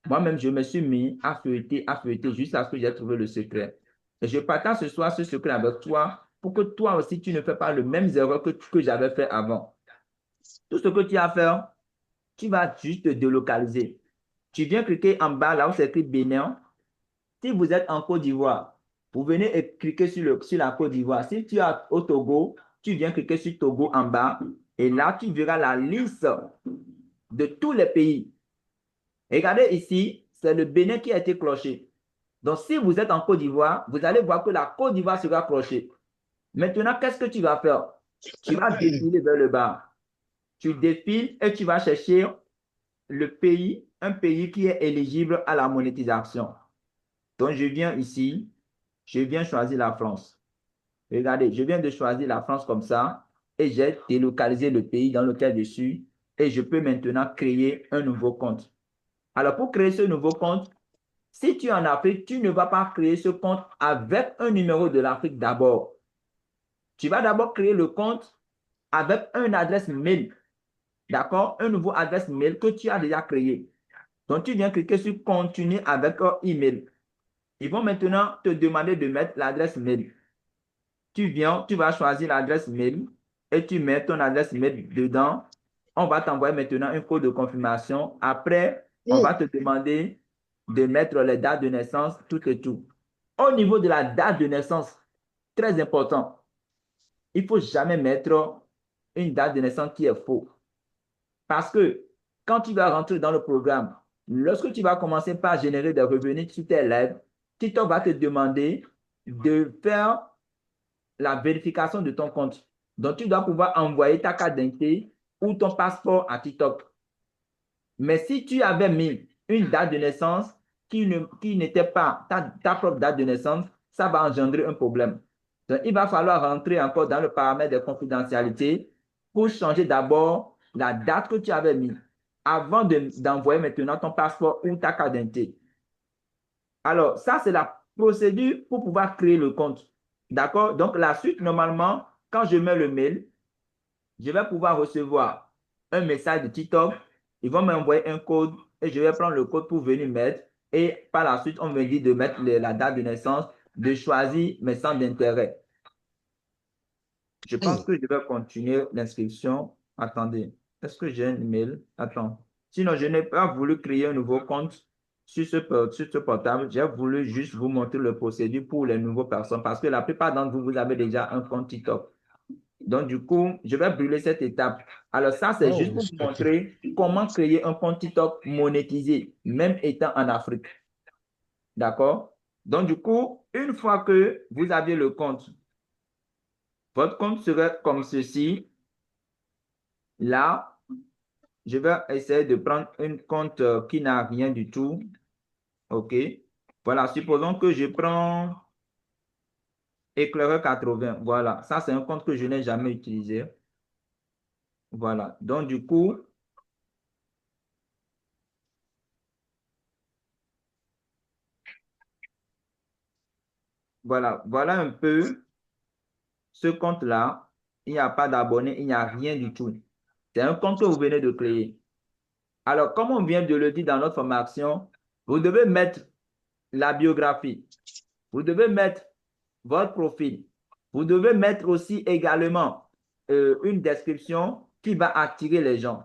Moi-même, je me suis mis à feuilleter jusqu'à ce que j'ai trouvé le secret. Et je partage ce soir ce secret avec toi pour que toi aussi, tu ne fais pas les mêmes erreurs que j'avais fait avant. Tout ce que tu as à faire, tu vas juste te délocaliser. Tu viens cliquer en bas là où c'est écrit Bénin. Si vous êtes en Côte d'Ivoire, vous venez et cliquez sur la Côte d'Ivoire. Si tu es au Togo, tu viens cliquer sur Togo en bas. Et là, tu verras la liste de tous les pays. Regardez ici, c'est le Bénin qui a été cloché. Donc, si vous êtes en Côte d'Ivoire, vous allez voir que la Côte d'Ivoire sera clochée. Maintenant, qu'est-ce que tu vas faire? Tu vas défiler vers le bas. Tu défiles et tu vas chercher le pays, un pays qui est éligible à la monétisation. Donc, je viens ici, je viens choisir la France. Regardez, je viens de choisir la France comme ça et j'ai délocalisé le pays dans lequel je suis et je peux maintenant créer un nouveau compte. Alors, pour créer ce nouveau compte, si tu es en Afrique, tu ne vas pas créer ce compte avec un numéro de l'Afrique d'abord. Tu vas d'abord créer le compte avec une adresse mail, d'accord? Un nouveau adresse mail que tu as déjà créé. Donc, tu viens cliquer sur continuer avec un email. Ils vont maintenant te demander de mettre l'adresse mail. Tu viens, tu vas choisir l'adresse mail et tu mets ton adresse mail dedans. On va t'envoyer maintenant un code de confirmation. Après, on va te demander de mettre les dates de naissance, tout et tout. Au niveau de la date de naissance, très important, il ne faut jamais mettre une date de naissance qui est fausse. Parce que quand tu vas rentrer dans le programme, lorsque tu vas commencer par générer des revenus sur tes lèvres, TikTok va te demander de faire la vérification de ton compte. Donc, tu dois pouvoir envoyer ta carte d'identité ou ton passeport à TikTok. Mais si tu avais mis une date de naissance qui n'était pas ta propre date de naissance, ça va engendrer un problème. Donc, il va falloir rentrer encore dans le paramètre de confidentialité pour changer d'abord la date que tu avais mis avant d'envoyer maintenant ton passeport ou ta carte d'identité. Alors, ça, c'est la procédure pour pouvoir créer le compte. D'accord? Donc, la suite, normalement, quand je mets le mail, je vais pouvoir recevoir un message de TikTok. Ils vont m'envoyer un code et je vais prendre le code pour venir mettre. Et par la suite, on me dit de mettre la date de naissance, de choisir mes centres d'intérêt. Je pense que je vais continuer l'inscription. Attendez, est-ce que j'ai un email? Attends. Sinon, je n'ai pas voulu créer un nouveau compte sur ce portable. J'ai voulu juste vous montrer le procédure pour les nouvelles personnes parce que la plupart d'entre vous, vous avez déjà un compte TikTok. Donc, du coup, je vais brûler cette étape. Alors, ça, c'est juste Oh, pour vous ok. montrer comment créer un compte TikTok monétisé, même étant en Afrique. D'accord? Donc, du coup, une fois que vous avez le compte, votre compte serait comme ceci. Là, je vais essayer de prendre un compte qui n'a rien du tout. OK? Voilà, supposons que je prends Éclaireur 80. Voilà, ça, c'est un compte que je n'ai jamais utilisé. Voilà, donc du coup, voilà un peu ce compte-là. Il n'y a pas d'abonnés, il n'y a rien du tout. C'est un compte que vous venez de créer. Alors, comme on vient de le dire dans notre formation, vous devez mettre la biographie. Vous devez mettre votre profil. Vous devez mettre aussi également une description qui va attirer les gens.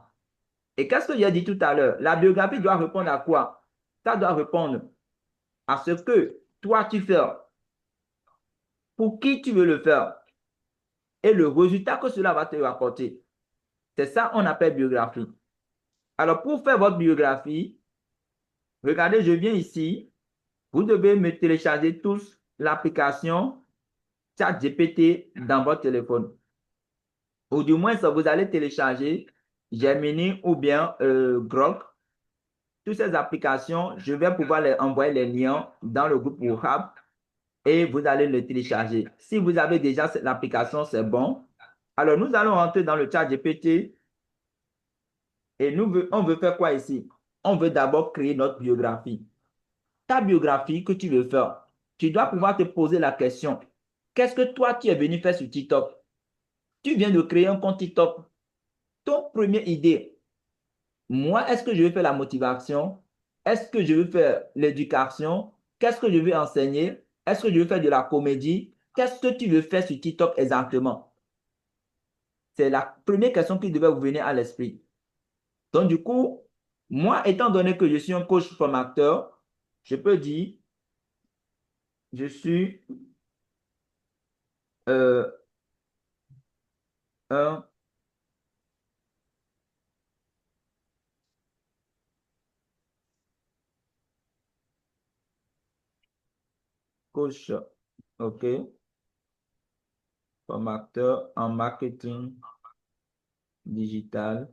Et qu'est-ce que j'ai dit tout à l'heure? La biographie doit répondre à quoi? Ça doit répondre à ce que toi tu fais, pour qui tu veux le faire et le résultat que cela va te rapporter. C'est ça qu'on appelle biographie. Alors, pour faire votre biographie, regardez, je viens ici. Vous devez me télécharger tous l'application ChatGPT dans votre téléphone. Ou du moins, ça, vous allez télécharger Gemini ou bien Grok. Toutes ces applications, je vais pouvoir les envoyer les liens dans le groupe WhatsApp et vous allez le télécharger. Si vous avez déjà l'application, c'est bon. Alors, nous allons rentrer dans le chat GPT et on veut faire quoi ici? On veut d'abord créer notre biographie. Ta biographie que tu veux faire, tu dois pouvoir te poser la question, qu'est-ce que toi, tu es venu faire sur TikTok? Tu viens de créer un compte TikTok. Ton première idée, moi, est-ce que je vais faire la motivation? Est-ce que je veux faire l'éducation? Qu'est-ce que je veux enseigner? Est-ce que je veux faire de la comédie? Qu'est-ce que tu veux faire sur TikTok exactement? C'est la première question qui devait vous venir à l'esprit. Donc, du coup, moi, étant donné que je suis un coach formateur, je peux dire, je suis euh, un coach, OK, formateur en marketing digital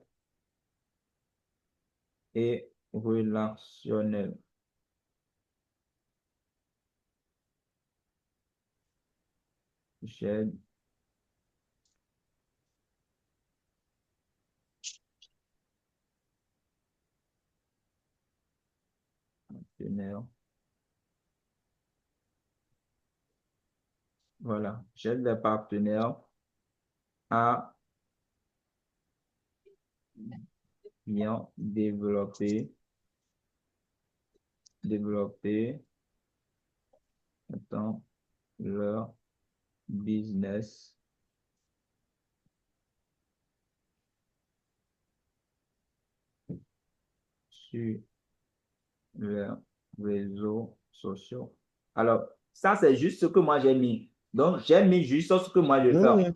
et relationnel. J'aide partenaires. Voilà, j'aide les partenaires à bien développer dans leur business sur les réseaux sociaux. Alors, ça, c'est juste ce que moi j'ai mis. Donc, j'ai mis juste ce que moi je fais. Mhm.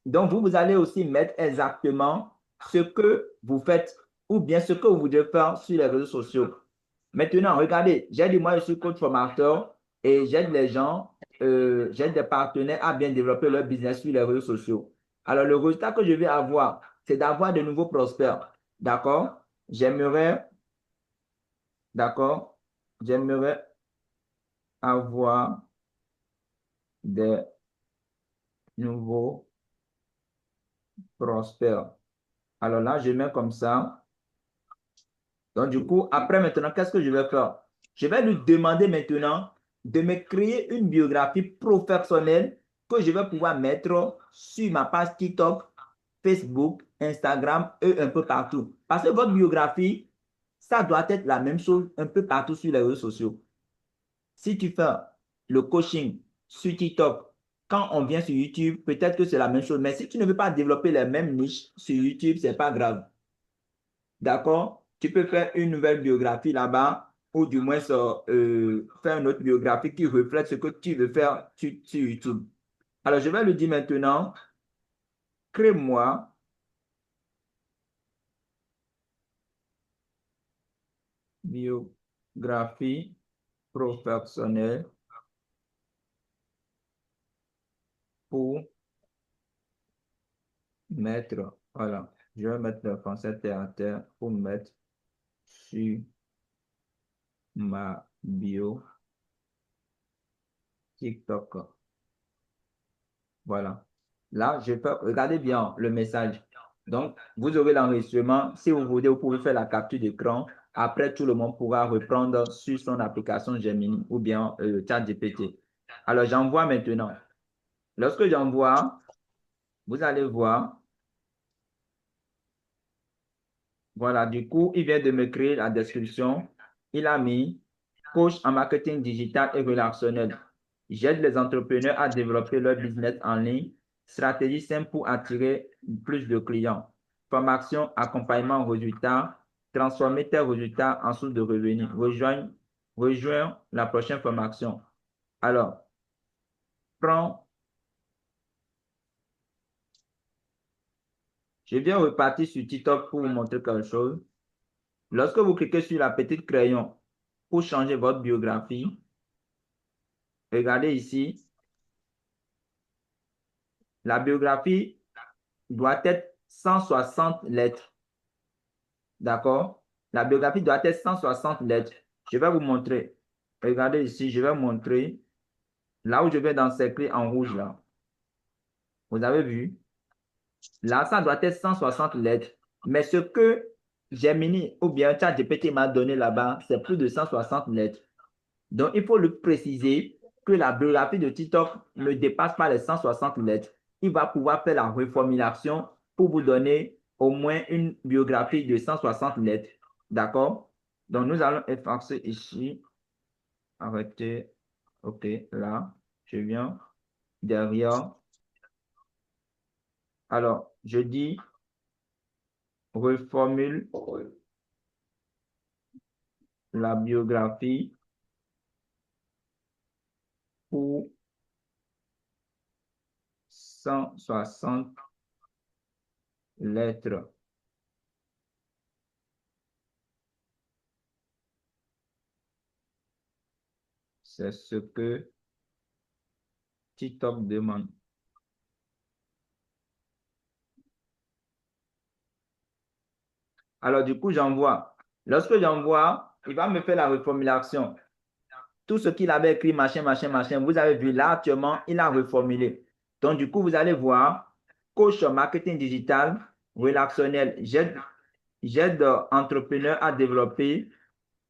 Donc, vous allez aussi mettre exactement ce que vous faites ou bien ce que vous devez faire sur les réseaux sociaux. Maintenant, regardez, j'ai dit, moi, je suis coach formateur et j'aide les gens, j'aide des partenaires à bien développer leur business sur les réseaux sociaux. Alors, le résultat que je vais avoir, c'est d'avoir de nouveaux prospects. D'accord? J'aimerais, d'accord? J'aimerais avoir des nouveaux prospects. Alors là, je mets comme ça. Donc, du coup, après maintenant, qu'est-ce que je vais faire? Je vais lui demander maintenant de me créer une biographie professionnelle que je vais pouvoir mettre sur ma page TikTok, Facebook, Instagram et un peu partout. Parce que votre biographie, ça doit être la même chose un peu partout sur les réseaux sociaux. Si tu fais le coaching sur TikTok, quand on vient sur YouTube, peut-être que c'est la même chose. Mais si tu ne veux pas développer les mêmes niches sur YouTube, ce n'est pas grave. D'accord? Tu peux faire une nouvelle biographie là-bas ou du moins faire une autre biographie qui reflète ce que tu veux faire sur YouTube. Alors, je vais lui dire maintenant, crée-moi biographie professionnelle pour mettre, voilà, je vais mettre le français terre à terre pour mettre sur ma bio TikTok. Voilà. Là, je peux regarder bien le message. Donc, vous aurez l'enregistrement. Si vous voulez, vous pouvez faire la capture d'écran. Après, tout le monde pourra reprendre sur son application Gemini ou bien ChatGPT. Alors, j'envoie maintenant. Lorsque j'envoie, vous allez voir. Voilà, du coup, il vient de me créer la description. Il a mis coach en marketing digital et relationnel. J'aide les entrepreneurs à développer leur business en ligne. Stratégie simple pour attirer plus de clients. Formation, accompagnement, résultats. Transformer tes résultats en source de revenus. Rejoins la prochaine formation. Alors, prends, je viens repartir sur TikTok pour vous montrer quelque chose. Lorsque vous cliquez sur la petite crayon pour changer votre biographie, regardez ici, la biographie doit être 160 lettres. D'accord? La biographie doit être 160 lettres. Je vais vous montrer. Regardez ici, je vais vous montrer là où je vais d'encercler en rouge là. Vous avez vu? Là, ça doit être 160 lettres. Mais ce que Gemini ou bien ChatGPT m'a donné là-bas, c'est plus de 160 lettres. Donc, il faut le préciser que la biographie de TikTok ne dépasse pas les 160 lettres. Il va pouvoir faire la reformulation pour vous donner au moins une biographie de 160 lettres. D'accord? Donc, nous allons effacer ici. Arrêter. OK, là, je viens derrière. Alors, je dis reformule la biographie pour 160 lettres. C'est ce que TikTok demande. Alors, du coup, j'envoie. Lorsque j'envoie, il va me faire la reformulation. Tout ce qu'il avait écrit, machin, machin, machin, vous avez vu là actuellement, il a reformulé. Donc, du coup, vous allez voir, coach marketing digital, relationnel, j'aide entrepreneurs à développer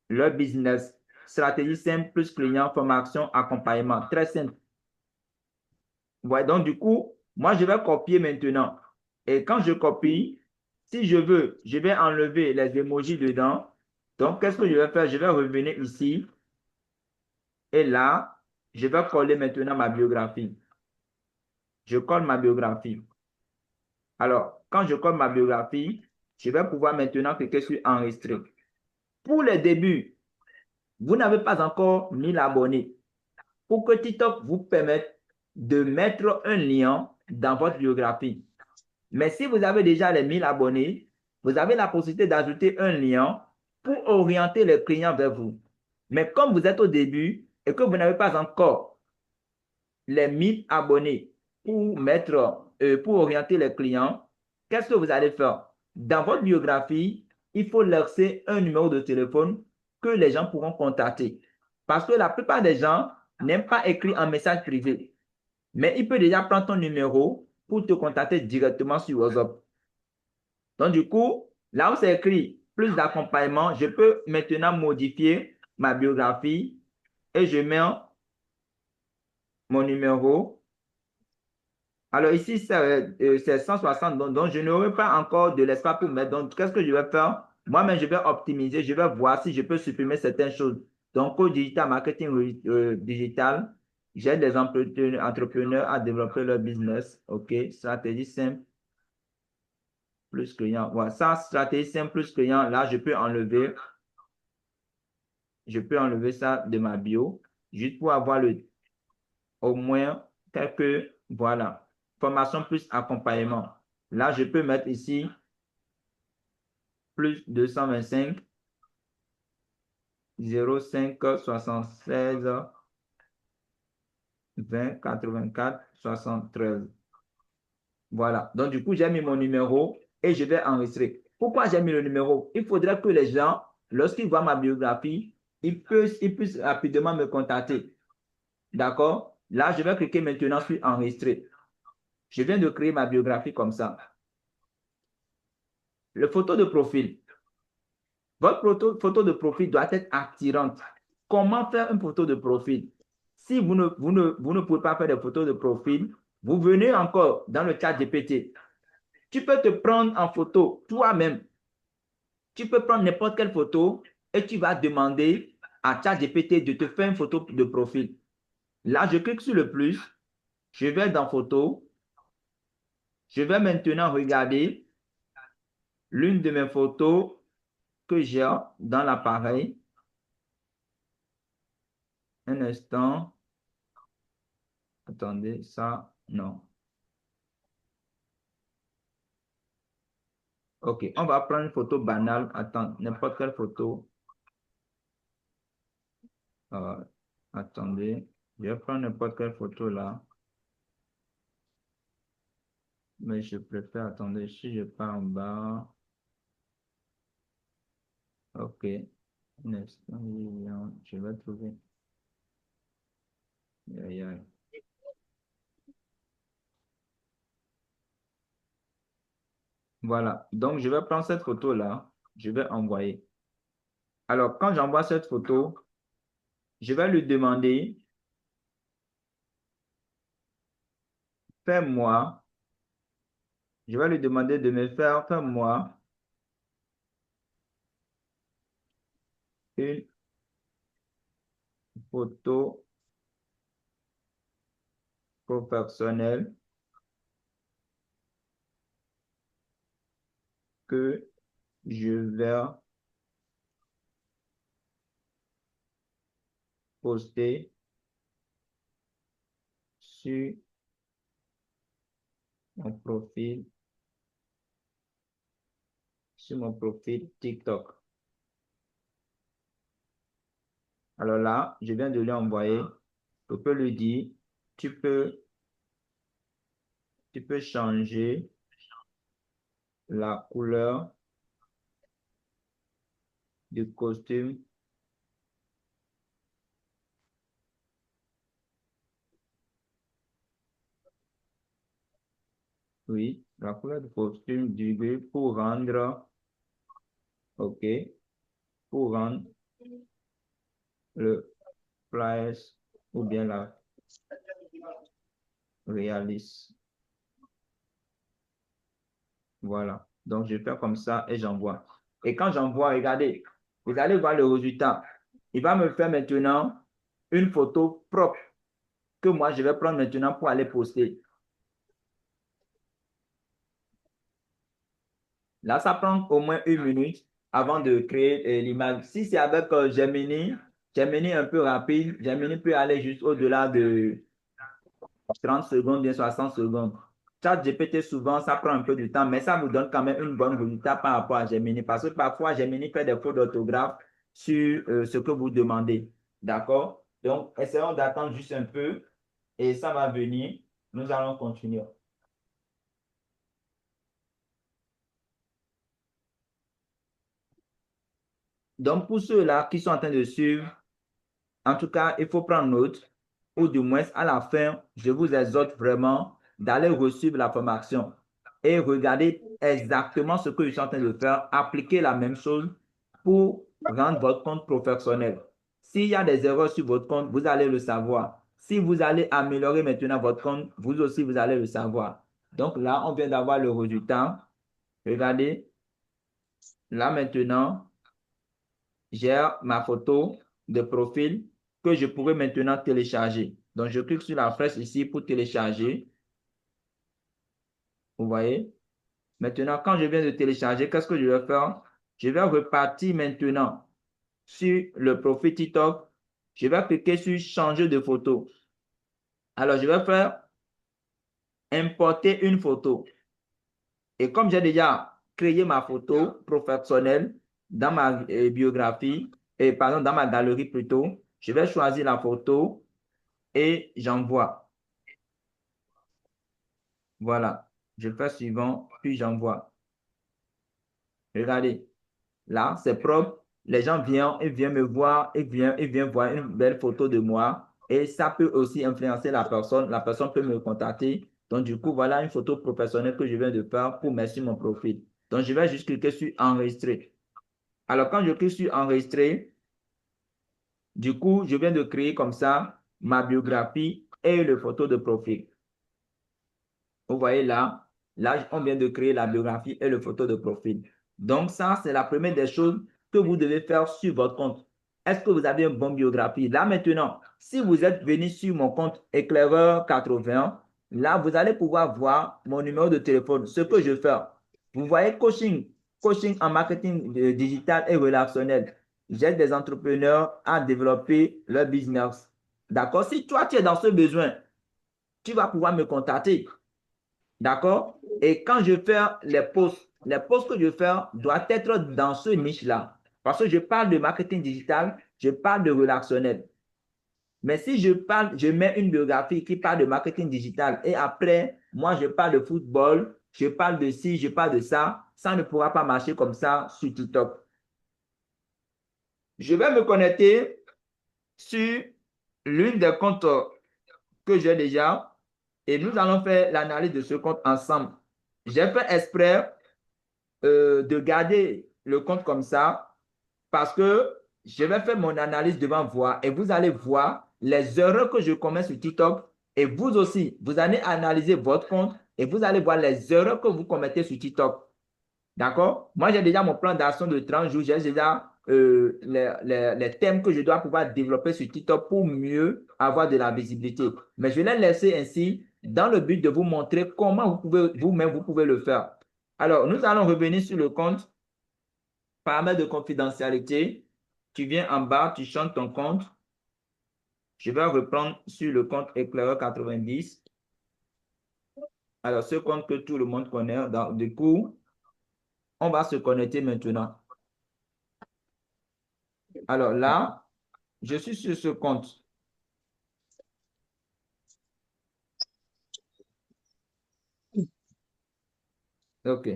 leur business. Stratégie simple, plus client, formation, accompagnement. Très simple. Ouais, donc, du coup, moi, je vais copier maintenant. Et quand je copie, si je veux, je vais enlever les emojis dedans. Donc, qu'est-ce que je vais faire? Je vais revenir ici. Et là, je vais coller maintenant ma biographie. Je colle ma biographie. Alors, quand je colle ma biographie, je vais pouvoir maintenant cliquer sur enregistrer. Pour les débuts, vous n'avez pas encore 1000 abonnés. Pour que TikTok vous permette de mettre un lien dans votre biographie. Mais si vous avez déjà les 1000 abonnés, vous avez la possibilité d'ajouter un lien pour orienter les clients vers vous. Mais comme vous êtes au début et que vous n'avez pas encore les 1000 abonnés pour orienter les clients, qu'est-ce que vous allez faire? Dans votre biographie, il faut laisser un numéro de téléphone que les gens pourront contacter. Parce que la plupart des gens n'aiment pas écrire un message privé. Mais il peut déjà prendre ton numéro pour te contacter directement sur WhatsApp. Donc, du coup, là où c'est écrit plus d'accompagnement, je peux maintenant modifier ma biographie et je mets mon numéro. Alors ici, c'est 160, donc je n'aurai pas encore de l'espace pour mettre. Donc, qu'est-ce que je vais faire? Moi-même, je vais optimiser, je vais voir si je peux supprimer certaines choses. Donc, au digital marketing digital, j'aide des entrepreneurs à développer leur business. OK, stratégie simple, plus client. Voilà, ça, stratégie simple, plus client, là, je peux enlever ça de ma bio, juste pour avoir au moins quelques, voilà, formation plus accompagnement. Là, je peux mettre ici plus 225 05 76 20 84 73. Voilà. Donc, du coup, j'ai mis mon numéro et je vais enregistrer. Pourquoi j'ai mis le numéro? Il faudrait que les gens, lorsqu'ils voient ma biographie, ils puissent rapidement me contacter. D'accord? Là, je vais cliquer maintenant sur enregistrer. Je viens de créer ma biographie comme ça. Le photo de profil. Votre photo de profil doit être attirante. Comment faire une photo de profil? Si vous ne pouvez pas faire des photos de profil, vous venez encore dans le chat GPT. Tu peux te prendre en photo toi-même. Tu peux prendre n'importe quelle photo et tu vas demander à ChatGPT de te faire une photo de profil. Là, je clique sur le plus. Je vais dans photo. Je vais maintenant regarder l'une de mes photos que j'ai dans l'appareil. Un instant. Attendez, ça, non. OK, on va prendre une photo banale. Attends, n'importe quelle photo. Euh, attendez, je vais prendre n'importe quelle photo là. Mais je préfère, attendez, si je pars en bas. OK, un instant, je vais trouver. Aïe, aïe. Voilà, donc je vais prendre cette photo là. Je vais envoyer. Alors, quand j'envoie cette photo, je vais lui demander, fais-moi. Je vais lui demander de me faire, fais-moi une photo professionnelle que je vais poster sur mon profil, TikTok. Alors là, je viens de lui envoyer. Je peux lui dire, tu peux changer la couleur du costume. Oui, la couleur du costume du gris pour rendre, OK, pour rendre le flash ou bien la réaliste. Voilà. Donc, je fais comme ça et j'envoie. Et quand j'envoie, regardez, vous allez voir le résultat. Il va me faire maintenant une photo propre que moi, je vais prendre maintenant pour aller poster. Là, ça prend au moins 1 minute avant de créer l'image. Si c'est avec Gemini, Gemini un peu rapide, Gemini peut aller juste au-delà de 30 secondes, bien 60 secondes. ChatGPT, souvent, ça prend un peu de temps, mais ça vous donne quand même une bonne résultat par rapport à Gemini, parce que parfois, Gemini fait des fautes d'orthographe sur ce que vous demandez. D'accord? Donc, essayons d'attendre juste un peu et ça va venir. Nous allons continuer. Donc, pour ceux-là qui sont en train de suivre, en tout cas, il faut prendre note, ou du moins à la fin, je vous exhorte vraiment d'aller reçuivre la formation et regarder exactement ce que je suis en train de faire, appliquer la même chose pour rendre votre compte professionnel. S'il y a des erreurs sur votre compte, vous allez le savoir. Si vous allez améliorer maintenant votre compte, vous aussi, vous allez le savoir. Donc là, on vient d'avoir le résultat. Regardez, là maintenant, j'ai ma photo de profil que je pourrais maintenant télécharger. Donc, je clique sur la flèche ici pour télécharger. Vous voyez? Maintenant, quand je viens de télécharger, qu'est-ce que je vais faire? Je vais repartir maintenant sur le profil TikTok. Je vais cliquer sur changer de photo. Alors, je vais faire importer une photo. Et comme j'ai déjà créé ma photo professionnelle dans ma biographie, et pardon, dans ma galerie plutôt, je vais choisir la photo et j'envoie. Voilà. Je fais suivant, puis j'envoie. Regardez. Là, c'est propre. Les gens viennent, ils viennent me voir, ils viennent voir une belle photo de moi. Et ça peut aussi influencer la personne. La personne peut me contacter. Donc, du coup, voilà une photo professionnelle que je viens de faire pour mettre sur mon profil. Donc, je vais juste cliquer sur enregistrer. Alors, quand je clique sur enregistrer, du coup, je viens de créer comme ça ma biographie et le photo de profil. Vous voyez là, on vient de créer la biographie et le photo de profil. Donc, ça, c'est la première des choses que vous devez faire sur votre compte. Est-ce que vous avez une bonne biographie? Là, maintenant, si vous êtes venu sur mon compte Éclaireur 80, là, vous allez pouvoir voir mon numéro de téléphone, ce que je fais. Vous voyez coaching en marketing digital et relationnel. J'aide des entrepreneurs à développer leur business. D'accord? Si toi, tu es dans ce besoin, tu vas pouvoir me contacter. D'accord? Et quand je fais les posts que je fais doivent être dans ce niche-là. Parce que je parle de marketing digital, je parle de relationnel. Mais si je mets une biographie qui parle de marketing digital et après, moi, je parle de football, je parle de ci, je parle de ça ne pourra pas marcher comme ça sur TikTok. Je vais me connecter sur l'une des comptes que j'ai déjà et nous allons faire l'analyse de ce compte ensemble. J'ai fait exprès de garder le compte comme ça parce que je vais faire mon analyse devant vous et vous allez voir les erreurs que je commets sur TikTok et vous aussi, vous allez analyser votre compte et vous allez voir les erreurs que vous commettez sur TikTok. D'accord? Moi, j'ai déjà mon plan d'action de 30 jours. J'ai déjà les thèmes que je dois pouvoir développer sur TikTok pour mieux avoir de la visibilité. Mais je l'ai laissé ainsi dans le but de vous montrer comment vous pouvez vous-même, vous pouvez le faire. Alors, nous allons revenir sur le compte, paramètres de confidentialité. Tu viens en bas, tu changes ton compte. Je vais reprendre sur le compte éclaireur 90. Alors, ce compte que tout le monde connaît, du coup, on va se connecter maintenant. Alors là, je suis sur ce compte. OK.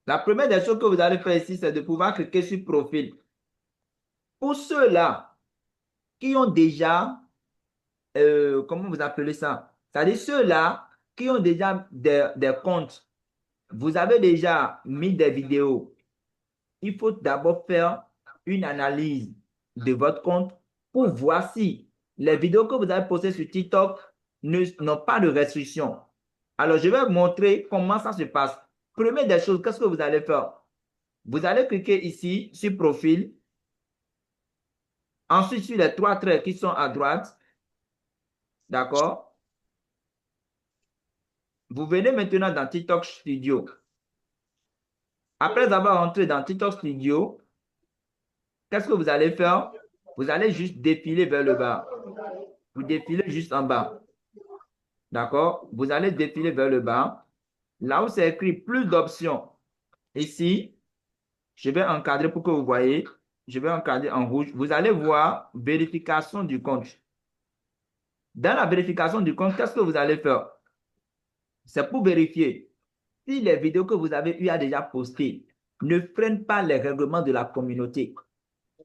La première des choses que vous allez faire ici, c'est de pouvoir cliquer sur profil. Pour ceux-là qui ont déjà, comment vous appelez ça? C'est-à-dire ceux-là qui ont déjà des comptes, vous avez déjà mis des vidéos. Il faut d'abord faire une analyse de votre compte pour voir si les vidéos que vous avez postées sur TikTok n'ont pas de restrictions. Alors, je vais vous montrer comment ça se passe. Première des choses, qu'est-ce que vous allez faire? Vous allez cliquer ici sur profil. Ensuite, sur les trois traits qui sont à droite. D'accord? Vous venez maintenant dans TikTok Studio. Après avoir entré dans TikTok Studio, qu'est-ce que vous allez faire? Vous allez juste défiler vers le bas. Vous défilez juste en bas. D'accord? Vous allez défiler vers le bas. Là où c'est écrit plus d'options. Ici, je vais encadrer pour que vous voyez. Je vais encadrer en rouge. Vous allez voir vérification du compte. Dans la vérification du compte, qu'est-ce que vous allez faire? C'est pour vérifier si les vidéos que vous avez eu à déjà postées ne freinent pas les règlements de la communauté.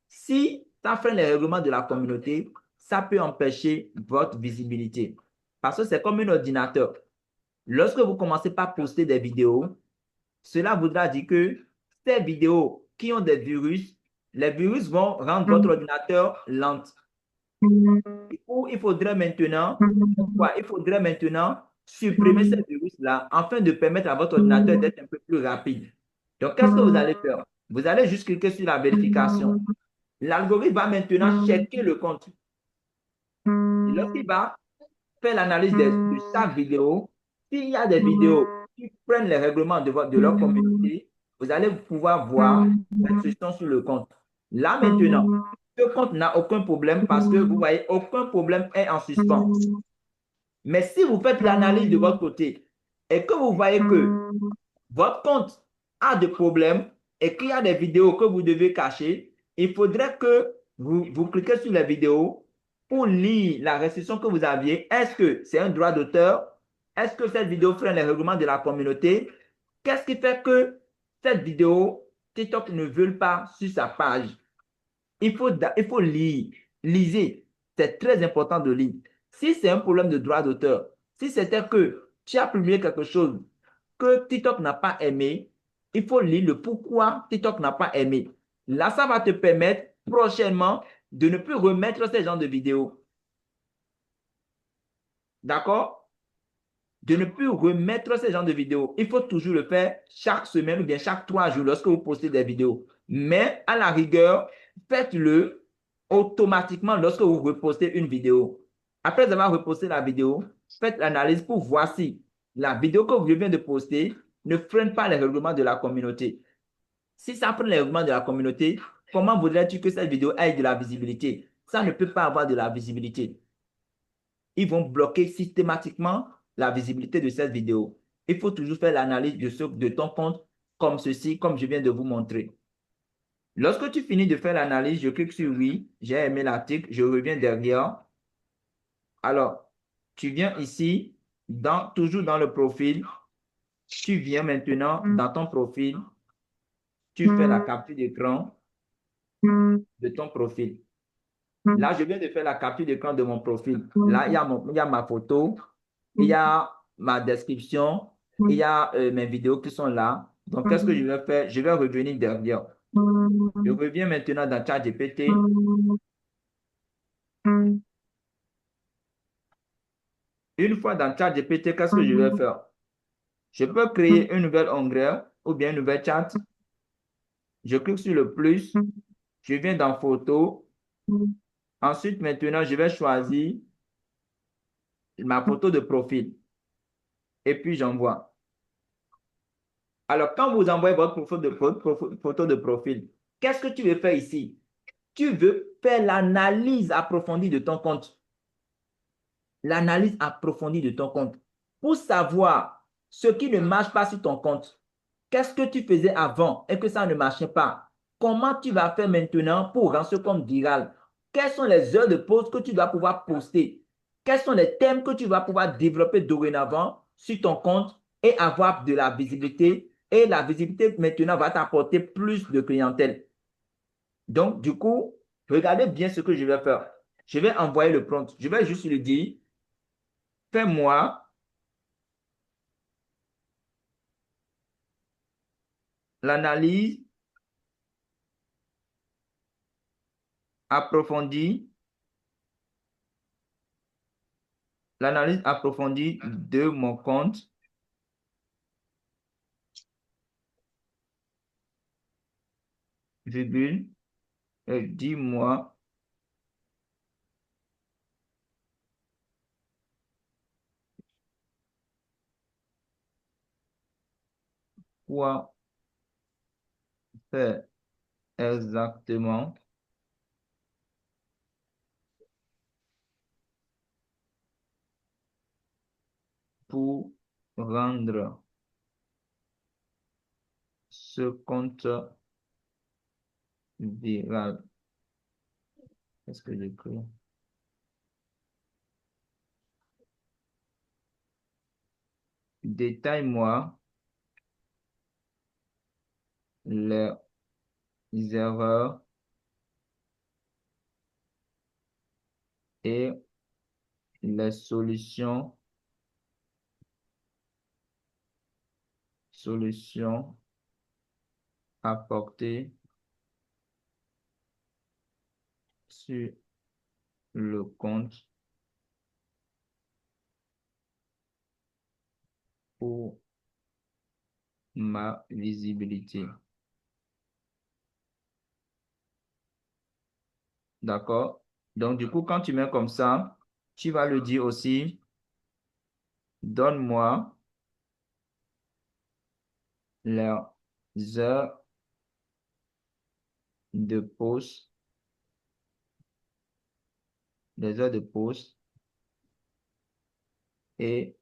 Si ça freine les règlements de la communauté, ça peut empêcher votre visibilité. Parce que c'est comme un ordinateur. Lorsque vous commencez par poster des vidéos, cela voudra dire que ces vidéos qui ont des virus, les virus vont rendre votre ordinateur lent. Il faudrait maintenant, il faudrait maintenant supprimer ces virus-là afin de permettre à votre ordinateur d'être un peu plus rapide. Donc, qu'est-ce que vous allez faire? Vous allez juste cliquer sur la vérification. L'algorithme va maintenant checker le compte. Lorsqu'il va faire l'analyse de chaque vidéo, s'il y a des vidéos qui prennent les règlements de leur communauté, vous allez pouvoir voir l'instruction sur le compte. Là maintenant, ce compte n'a aucun problème parce que vous voyez, aucun problème est en suspens. Mais si vous faites l'analyse de votre côté et que vous voyez que votre compte a des problèmes et qu'il y a des vidéos que vous devez cacher, il faudrait que vous cliquez sur les vidéos pour lire la restriction que vous aviez. Est-ce que c'est un droit d'auteur? Est-ce que cette vidéo freine les règlements de la communauté? Qu'est-ce qui fait que cette vidéo, TikTok ne veut pas sur sa page? Il faut lire. Lisez. C'est très important de lire. Si c'est un problème de droit d'auteur, si c'était que tu as publié quelque chose que TikTok n'a pas aimé, il faut lire le pourquoi TikTok n'a pas aimé. Là, ça va te permettre prochainement de ne plus remettre ces genres de vidéos. D'accord? De ne plus remettre ces genres de vidéos. Il faut toujours le faire chaque semaine ou bien chaque 3 jours lorsque vous postez des vidéos. Mais à la rigueur, faites-le automatiquement lorsque vous repostez une vidéo. Après avoir reposté la vidéo, faites l'analyse pour voir si la vidéo que vous venez de poster ne freine pas les règlements de la communauté. Si ça freine les règlements de la communauté, comment voudrais-tu que cette vidéo ait de la visibilité? Ça ne peut pas avoir de la visibilité. Ils vont bloquer systématiquement la visibilité de cette vidéo. Il faut toujours faire l'analyse de ton compte comme ceci, comme je viens de vous montrer. Lorsque tu finis de faire l'analyse, je clique sur oui, j'ai aimé l'article, je reviens derrière. Alors, tu viens ici, toujours dans le profil. Tu viens maintenant dans ton profil, tu fais la capture d'écran de ton profil. Là, je viens de faire la capture d'écran de mon profil. Là, il y a ma photo, il y a ma description, il y a mes vidéos qui sont là. Donc, qu'est-ce que je vais faire? Je vais revenir derrière. Je reviens maintenant dans ChatGPT. Une fois dans ChatGPT, qu'est-ce que je vais faire? Je peux créer une nouvelle onglet ou bien une nouvelle chat. Je clique sur le plus. Je viens dans photo. Ensuite, maintenant, je vais choisir ma photo de profil. Et puis, j'envoie. Alors, quand vous envoyez votre photo de profil, qu'est-ce que tu veux faire ici? Tu veux faire l'analyse approfondie de ton compte. L'analyse approfondie de ton compte. Pour savoir ce qui ne marche pas sur ton compte. Qu'est-ce que tu faisais avant et que ça ne marchait pas? Comment tu vas faire maintenant pour rendre ce compte viral? Quelles sont les heures de pause que tu dois pouvoir poster? Quels sont les thèmes que tu vas pouvoir développer dorénavant sur ton compte et avoir de la visibilité? Et la visibilité maintenant va t'apporter plus de clientèle. Donc, du coup, regardez bien ce que je vais faire. Je vais envoyer le prompt. Je vais juste lui dire, fais-moi l'analyse approfondie, l'analyse approfondie de mon compte, virgule, et dis-moi quoi faire exactement pour rendre ce compte viral. Qu'est-ce que j'écris? Détaille-moi les erreurs et les solutions apportées sur le compte pour ma visibilité. D'accord? Donc, du coup, quand tu mets comme ça, tu vas le dire aussi, donne-moi les heures de pause, les heures de pause et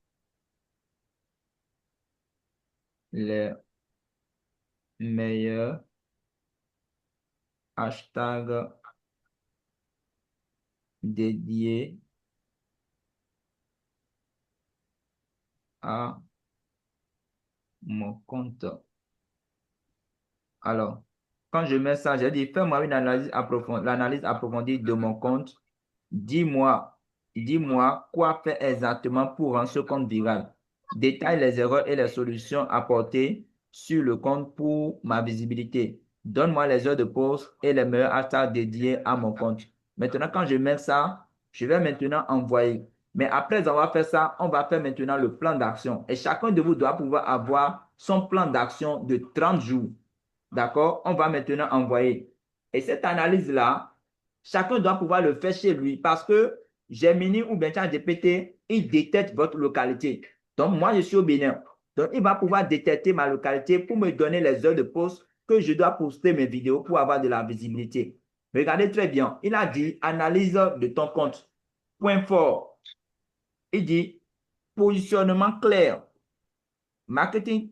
les meilleurs hashtags dédiés à mon compte. Alors, quand je mets ça, j'ai dit, fais-moi une l'analyse approfondie de mon compte. Dis-moi, dis-moi quoi faire exactement pour rendre ce compte viral. Détaille les erreurs et les solutions apportées sur le compte pour ma visibilité. Donne-moi les heures de pause et les meilleurs hashtags dédiés à mon compte. Maintenant, quand je mets ça, je vais maintenant envoyer. Mais après avoir fait ça, on va faire maintenant le plan d'action. Et chacun de vous doit pouvoir avoir son plan d'action de 30 jours. D'accord? On va maintenant envoyer. Et cette analyse-là, chacun doit pouvoir le faire chez lui parce que Gemini ou bien ChatGPT, il détecte votre localité. Donc, moi, je suis au Bénin. Donc, il va pouvoir détecter ma localité pour me donner les heures de poste que je dois poster mes vidéos pour avoir de la visibilité. Regardez très bien. Il a dit analyse de ton compte. Point fort. Il dit positionnement clair. Marketing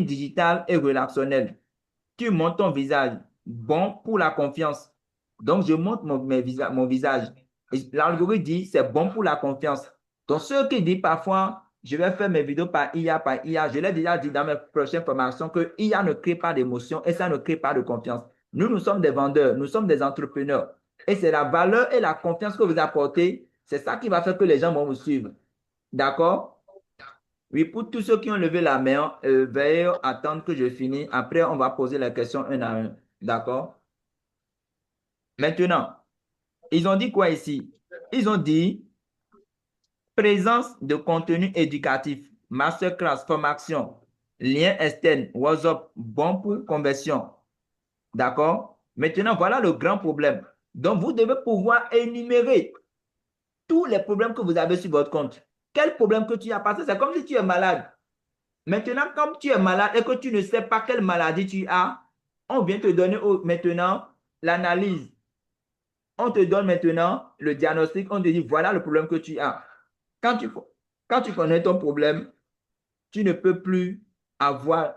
digital et relationnel. Tu montes ton visage. Bon pour la confiance. Donc, je montre mon visage. L'algorithme dit c'est bon pour la confiance. Donc, ceux qui disent parfois, je vais faire mes vidéos par IA, je l'ai déjà dit dans mes prochaines formations que IA ne crée pas d'émotion et ça ne crée pas de confiance. Nous sommes des vendeurs, nous sommes des entrepreneurs. Et c'est la valeur et la confiance que vous apportez, c'est ça qui va faire que les gens vont vous suivre. D'accord? Oui, pour tous ceux qui ont levé la main, veuillez attendre que je finisse. Après, on va poser les questions un à un. D'accord? Maintenant, ils ont dit quoi ici? Ils ont dit présence de contenu éducatif. masterclass, formation, lien externe, WhatsApp, bon pour conversion. D'accord? Maintenant, voilà le grand problème. Donc, vous devez pouvoir énumérer tous les problèmes que vous avez sur votre compte. Quel problème que tu as? Parce que c'est comme si tu es malade. Maintenant, comme tu es malade et que tu ne sais pas quelle maladie tu as, on vient te donner maintenant l'analyse. On te donne maintenant le diagnostic. On te dit, voilà le problème que tu as. Quand tu, quand tu connais ton problème, tu ne peux plus avoir,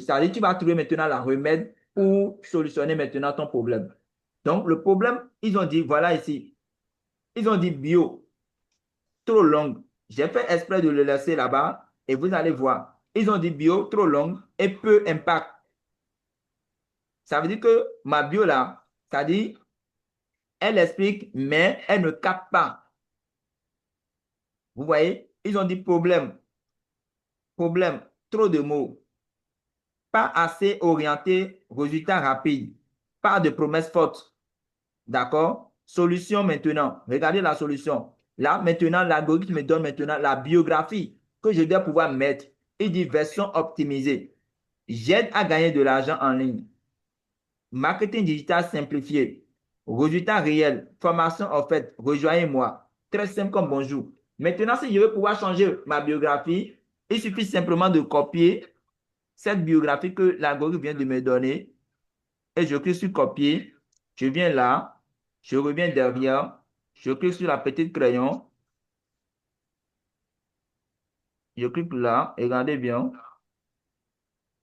ça veut dire tu vas trouver maintenant la remède pour solutionner maintenant ton problème. Donc, le problème, ils ont dit, voilà ici, ils ont dit bio, trop long. J'ai fait exprès de le laisser là-bas et vous allez voir. Ils ont dit bio, trop long et peu impact. Ça veut dire que ma bio là, ça dit, elle explique, mais elle ne capte pas. Vous voyez, ils ont dit problème, problème, trop de mots, pas assez orienté, résultat rapide, pas de promesses fortes. D'accord? Solution maintenant. Regardez la solution. Là, maintenant, l'algorithme me donne maintenant la biographie que je dois pouvoir mettre. Il dit version optimisée. J'aide à gagner de l'argent en ligne. Marketing digital simplifié. Résultat réel. Formation en fait. Rejoignez-moi. Très simple comme bonjour. Maintenant, si je veux pouvoir changer ma biographie, il suffit simplement de copier cette biographie que l'algorithme vient de me donner et je clique sur copier. Je viens là, je reviens derrière, je clique sur la petite crayon, je clique là, et regardez bien.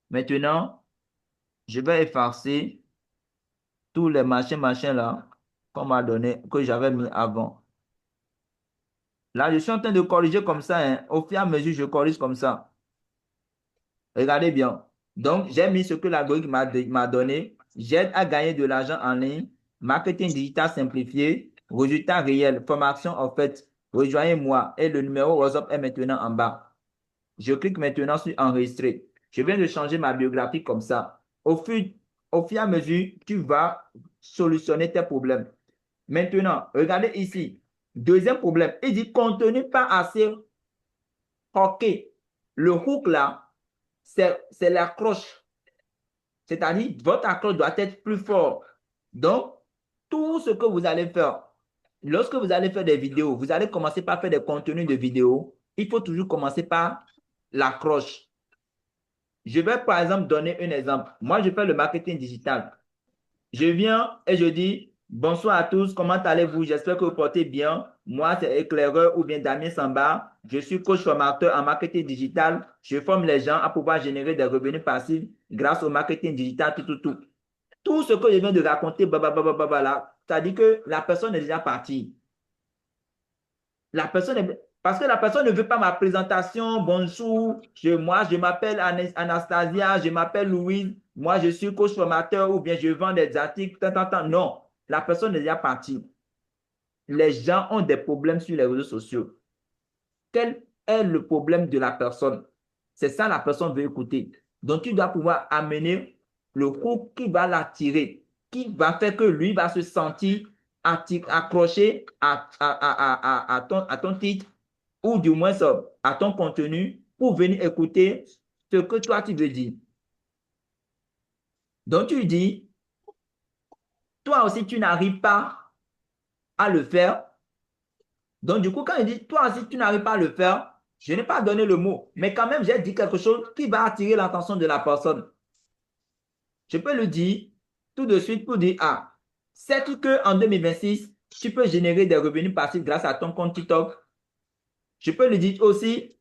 Maintenant, je vais effacer tous les machins là qu'on m'a donné, que j'avais mis avant. Là, je suis en train de corriger comme ça, hein. Au fur et à mesure, je corrige comme ça. Regardez bien. Donc, j'ai mis ce que l'algorithme m'a donné. J'aide à gagner de l'argent en ligne. Marketing digital simplifié. Résultat réel. Formation en fait. Rejoignez-moi. Et le numéro WhatsApp est maintenant en bas. Je clique maintenant sur enregistrer. Je viens de changer ma biographie comme ça. Au fur et à mesure, tu vas solutionner tes problèmes. Maintenant, regardez ici. Deuxième problème. Il dit contenu pas assez. OK. Le hook là, c'est l'accroche. C'est-à-dire, votre accroche doit être plus fort. Donc, tout ce que vous allez faire, lorsque vous allez faire des vidéos, vous allez commencer par faire des contenus de vidéos. Il faut toujours commencer par l'accroche. Je vais par exemple donner un exemple. Moi, je fais le marketing digital. Je viens et je dis, bonsoir à tous, comment allez-vous? J'espère que vous portez bien. Moi, c'est Éclaireur ou bien Damien Samba. Je suis coach formateur en marketing digital. Je forme les gens à pouvoir générer des revenus passifs grâce au marketing digital, tout. Tout ce que je viens de raconter, là, ça dit que la personne est déjà partie. La personne est... Parce que la personne ne veut pas ma présentation. Bonjour, moi, je m'appelle Anastasia, je m'appelle Louise. Moi, je suis coach formateur ou bien je vends des articles. Non, la personne est déjà partie. Les gens ont des problèmes sur les réseaux sociaux. Quel est le problème de la personne? C'est ça la personne veut écouter. Donc, tu dois pouvoir amener le coup qui va l'attirer, qui va faire que lui va se sentir accroché à ton titre ou du moins à ton contenu pour venir écouter ce que toi tu veux dire. Donc, tu dis, toi aussi, tu n'arrives pas à le faire. Donc, du coup, quand il dit, toi aussi, tu n'arrives pas à le faire, je n'ai pas donné le mot, mais quand même, j'ai dit quelque chose qui va attirer l'attention de la personne. Je peux le dire tout de suite pour dire, ah, sais-tu qu'en 2026, tu peux générer des revenus passifs grâce à ton compte TikTok? Je peux le dire aussi,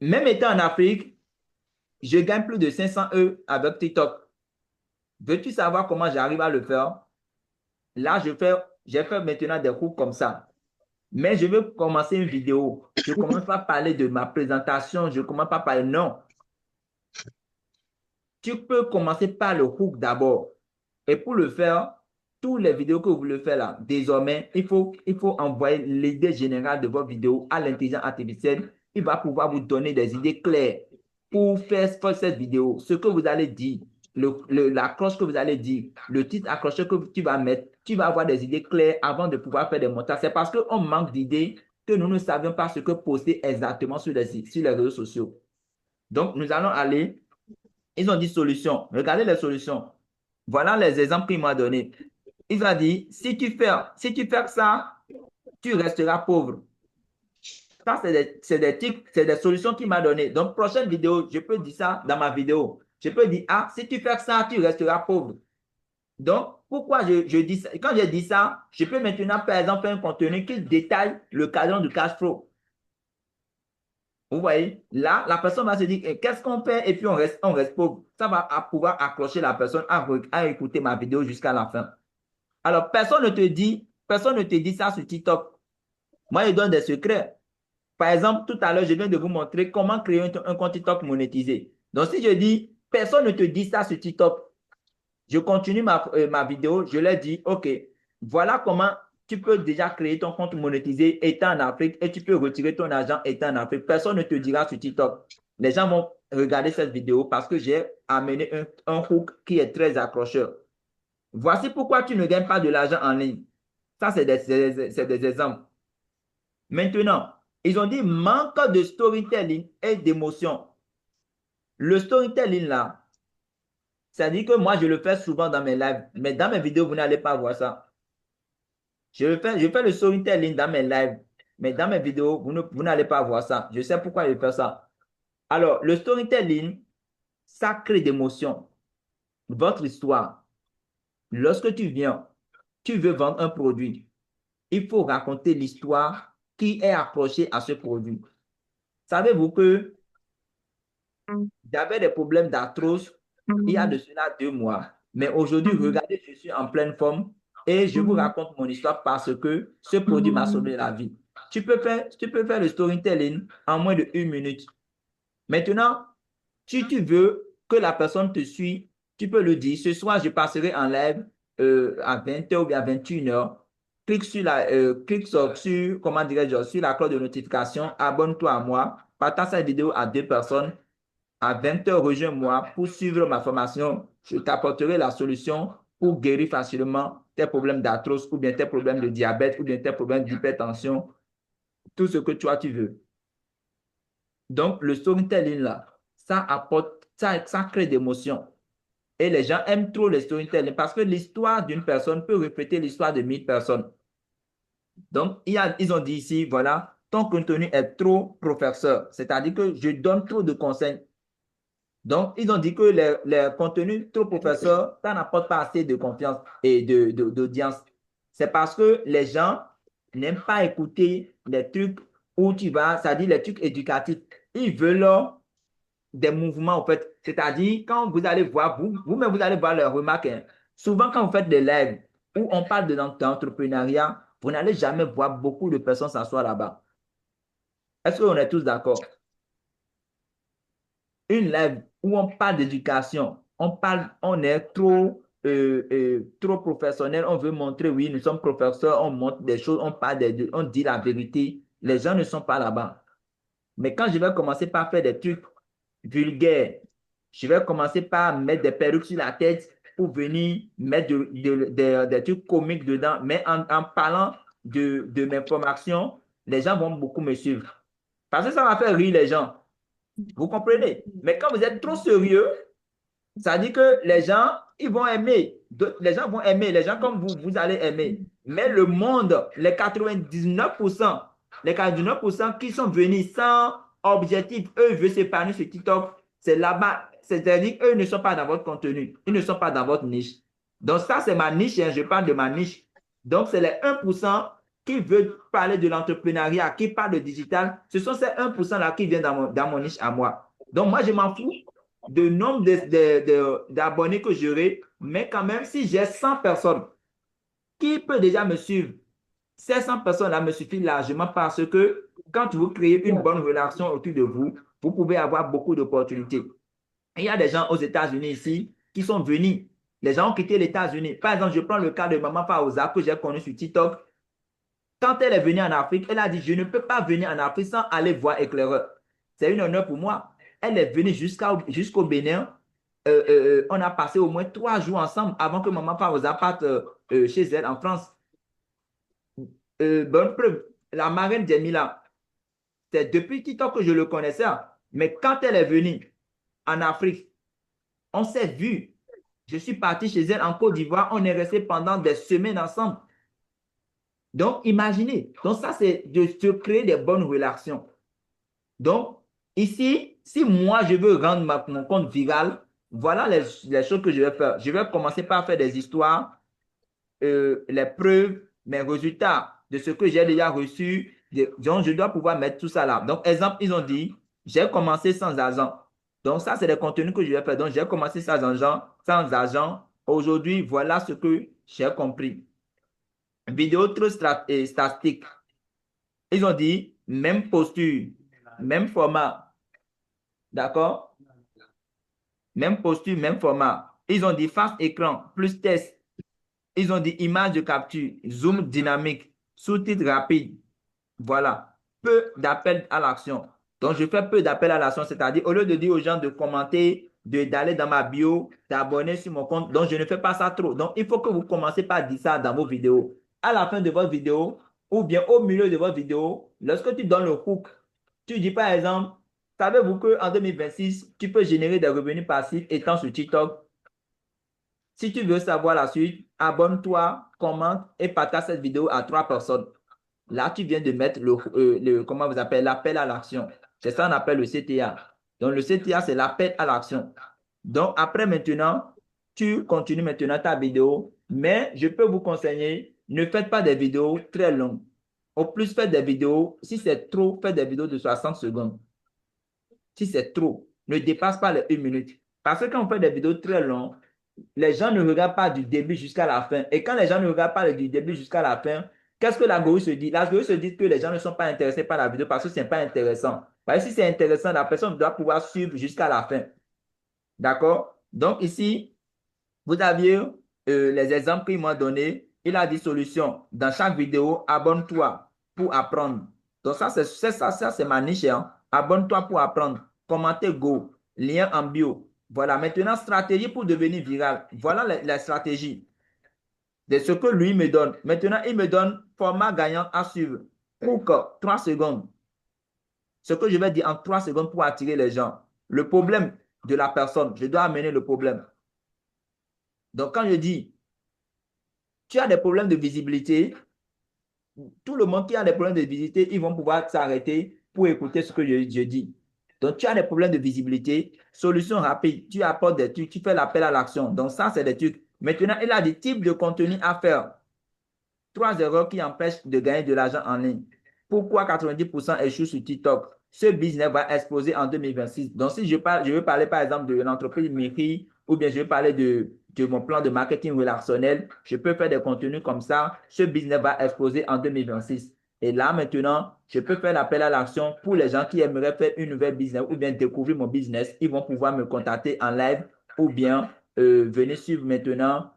même étant en Afrique, je gagne plus de 500 € avec TikTok. Veux-tu savoir comment j'arrive à le faire? Là, j'ai fait maintenant des cours comme ça. Mais je veux commencer une vidéo. Je ne commence pas à parler de ma présentation. Je ne commence pas à parler. Non. Tu peux commencer par le hook d'abord. Et pour le faire, toutes les vidéos que vous voulez faire là, désormais, il faut envoyer l'idée générale de votre vidéo à l'intelligence artificielle. Il va pouvoir vous donner des idées claires pour faire cette vidéo. Ce que vous allez dire, l'accroche que vous allez dire, le titre accroché que tu vas mettre, tu vas avoir des idées claires avant de pouvoir faire des montages. C'est parce qu'on manque d'idées que nous ne savions pas ce que poster exactement sur les réseaux sociaux. Donc, nous allons aller, ils ont dit solution. Regardez les solutions. Voilà les exemples qu'ils m'ont donné. Ils ont dit, si tu fais ça, tu resteras pauvre. Ça, c'est des solutions qu'il m'a donné. Donc, prochaine vidéo, je peux dire ça dans ma vidéo. Je peux dire, ah, si tu fais ça, tu resteras pauvre. Donc, pourquoi je dis ça? Quand je dis ça, je peux maintenant, par exemple, faire un contenu qui détaille le cadre du cash flow. Vous voyez, là, la personne va se dire, eh, qu'est-ce qu'on fait? Et puis, on reste pauvre. Ça va pouvoir accrocher la personne à écouter ma vidéo jusqu'à la fin. Alors, personne ne te dit ça sur TikTok. Moi, je donne des secrets. Par exemple, tout à l'heure, je viens de vous montrer comment créer un compte TikTok monétisé. Donc, si je dis, personne ne te dit ça sur TikTok, je continue ma vidéo, je leur dis, OK, voilà comment tu peux déjà créer ton compte monétisé étant en Afrique et tu peux retirer ton argent étant en Afrique. Personne ne te dira sur TikTok. Les gens vont regarder cette vidéo parce que j'ai amené un hook qui est très accrocheur. Voici pourquoi tu ne gagnes pas de l'argent en ligne. Ça, c'est des exemples. Maintenant, ils ont dit manque de storytelling et d'émotion. Le storytelling là, c'est-à-dire que moi, je le fais souvent dans mes lives, mais dans mes vidéos, vous n'allez pas voir ça. Je fais le storytelling dans mes lives, mais dans mes vidéos, vous n'allez pas voir ça. Je sais pourquoi je fais ça. Alors, le storytelling, ça crée d'émotion. Votre histoire, lorsque tu viens, tu veux vendre un produit, il faut raconter l'histoire qui est accrochée à ce produit. Savez-vous que j'avais des problèmes d'arthrose il y a de cela 2 mois. Mais aujourd'hui, regardez, je suis en pleine forme et je vous raconte mon histoire parce que ce produit m'a sauvé la vie. Tu peux faire le storytelling en moins de 1 minute. Maintenant, si tu veux que la personne te suive, tu peux le dire. Ce soir, je passerai en live à 20h ou bien à 21h. Comment dirais-je, sur la cloche de notification, abonne-toi à moi, partage cette vidéo à 2 personnes. À 20h, rejoins-moi pour suivre ma formation. Je t'apporterai la solution pour guérir facilement tes problèmes d'arthrose ou bien tes problèmes de diabète ou bien tes problèmes d'hypertension, tout ce que toi tu veux. Donc, le storytelling là, ça crée d'émotions. Et les gens aiment trop le storytelling parce que l'histoire d'une personne peut répéter l'histoire de 1000 personnes. Donc, ils ont dit ici, voilà, ton contenu est trop professeur, c'est-à-dire que je donne trop de conseils. Donc, ils ont dit que les contenus trop professeurs, ça n'apporte pas assez de confiance et d'audience. C'est parce que les gens n'aiment pas écouter les trucs où tu vas, c'est-à-dire les trucs éducatifs. Ils veulent des mouvements, en fait. C'est-à-dire, quand vous allez voir, vous-même, vous allez voir leurs remarques. Hein. Souvent, quand vous faites des lives où on parle d'entrepreneuriat, vous n'allez jamais voir beaucoup de personnes s'asseoir là-bas. Est-ce qu'on est tous d'accord? Une live où on parle d'éducation, on est trop professionnel, on veut montrer, oui, nous sommes professeurs, on montre des choses, on dit la vérité. Les gens ne sont pas là-bas. Mais quand je vais commencer par faire des trucs vulgaires, je vais commencer par mettre des perruques sur la tête pour venir mettre des trucs comiques dedans, mais en parlant de mes formations, les gens vont beaucoup me suivre. Parce que ça va faire rire les gens. Vous comprenez? Mais quand vous êtes trop sérieux, ça dit que les gens, ils vont aimer. Les gens vont aimer. Les gens comme vous, vous allez aimer. Mais le monde, les 99% qui sont venus sans objectif, eux veulent s'épanouir sur TikTok, c'est là-bas. C'est-à-dire qu'eux ne sont pas dans votre contenu. Ils ne sont pas dans votre niche. Donc ça, c'est ma niche. Hein, je parle de ma niche. Donc, c'est les 1% qui veulent parler de l'entrepreneuriat, qui parlent de digital. Ce sont ces 1%-là qui viennent dans mon niche à moi. Donc, moi, je m'en fous de nombre d'abonnés que j'aurai, mais quand même, si j'ai 100 personnes, qui peut déjà me suivre? Ces 100 personnes-là me suffisent largement parce que quand vous créez une bonne relation autour de vous, vous pouvez avoir beaucoup d'opportunités. Il y a des gens aux États-Unis ici qui sont venus. Les gens ont quitté les États-Unis. Par exemple, je prends le cas de Maman Faouza que j'ai connu sur TikTok. Quand elle est venue en Afrique, elle a dit, je ne peux pas venir en Afrique sans aller voir Éclaireur. C'est une honneur pour moi. Elle est venue jusqu'au Bénin. On a passé au moins 3 jours ensemble avant que Maman Faouza parte chez elle en France. Bonne preuve. la marraine Jamila, c'est depuis TikTok que je le connaissais. Mais quand elle est venue en Afrique, on s'est vu. Je suis parti chez elle en Côte d'Ivoire. On est resté pendant des semaines ensemble. Donc, imaginez. Donc, ça, c'est de se créer des bonnes relations. Donc, ici, si moi, je veux rendre mon compte viral, voilà les choses que je vais faire. Je vais commencer par faire des histoires, les preuves, mes résultats de ce que j'ai déjà reçu. Donc, je dois pouvoir mettre tout ça là. Donc, exemple, ils ont dit, j'ai commencé sans argent. Donc, ça, c'est le contenu que je vais faire. Donc, j'ai commencé sans argent, sans argent. Aujourd'hui, voilà ce que j'ai compris. Vidéo trop statique. Ils ont dit, même posture, même format. D'accord? Même posture, même format. Ils ont dit face écran, plus test. Ils ont dit image de capture, zoom dynamique, sous-titres rapides. Voilà. Peu d'appels à l'action. Donc, je fais peu d'appels à l'action, c'est-à-dire au lieu de dire aux gens de commenter, d'aller dans ma bio, d'abonner sur mon compte. Donc, je ne fais pas ça trop. Donc, il faut que vous commencez par dire ça dans vos vidéos. À la fin de votre vidéo, ou bien au milieu de votre vidéo, lorsque tu donnes le hook, tu dis par exemple, savez-vous qu'en 2026, tu peux générer des revenus passifs étant sur TikTok? Si tu veux savoir la suite, abonne-toi, commente et partage cette vidéo à 3 personnes. Là, tu viens de mettre comment vous appelez, l'appel à l'action. C'est ça qu'on appelle le CTA. Donc, le CTA, c'est l'appel à l'action. Donc, après maintenant, tu continues maintenant ta vidéo, mais je peux vous conseiller, ne faites pas des vidéos très longues. Au plus, faites des vidéos, si c'est trop, faites des vidéos de 60 secondes. Si c'est trop, ne dépasse pas les 1 minute. Parce que quand on fait des vidéos très longues, les gens ne regardent pas du début jusqu'à la fin. Et quand les gens ne regardent pas du début jusqu'à la fin, qu'est-ce que l'algorithme se dit? L'algorithme se dit que les gens ne sont pas intéressés par la vidéo parce que ce n'est pas intéressant. Parce que si c'est intéressant, la personne doit pouvoir suivre jusqu'à la fin. D'accord? Donc ici, vous aviez les exemples qu'il m'a donnés. Il a dit solution. Dans chaque vidéo, abonne-toi pour apprendre. Donc ça, c'est ma niche. Hein. Abonne-toi pour apprendre. Commentez Go. Lien en bio. Voilà. Maintenant, stratégie pour devenir viral. Voilà la stratégie de ce que lui me donne. Maintenant, il me donne format gagnant à suivre. Pour 3 secondes. Ce que je vais dire en 3 secondes pour attirer les gens. Le problème de la personne. Je dois amener le problème. Donc, quand je dis, tu as des problèmes de visibilité, tout le monde qui a des problèmes de visibilité, ils vont pouvoir s'arrêter pour écouter ce que je dis. Donc, tu as des problèmes de visibilité, solution rapide, tu apportes des trucs, tu fais l'appel à l'action. Donc, ça, c'est des trucs. Maintenant, il a des types de contenu à faire. 3 erreurs qui empêchent de gagner de l'argent en ligne. Pourquoi 90% échouent sur TikTok? Ce business va exploser en 2026. Donc, si je veux parler par exemple de l'entreprise Miri ou bien je veux parler de mon plan de marketing relationnel, je peux faire des contenus comme ça. Ce business va exploser en 2026. Et là, maintenant, je peux faire l'appel à l'action pour les gens qui aimeraient faire une nouvelle business ou bien découvrir mon business. Ils vont pouvoir me contacter en live ou bien venir suivre maintenant.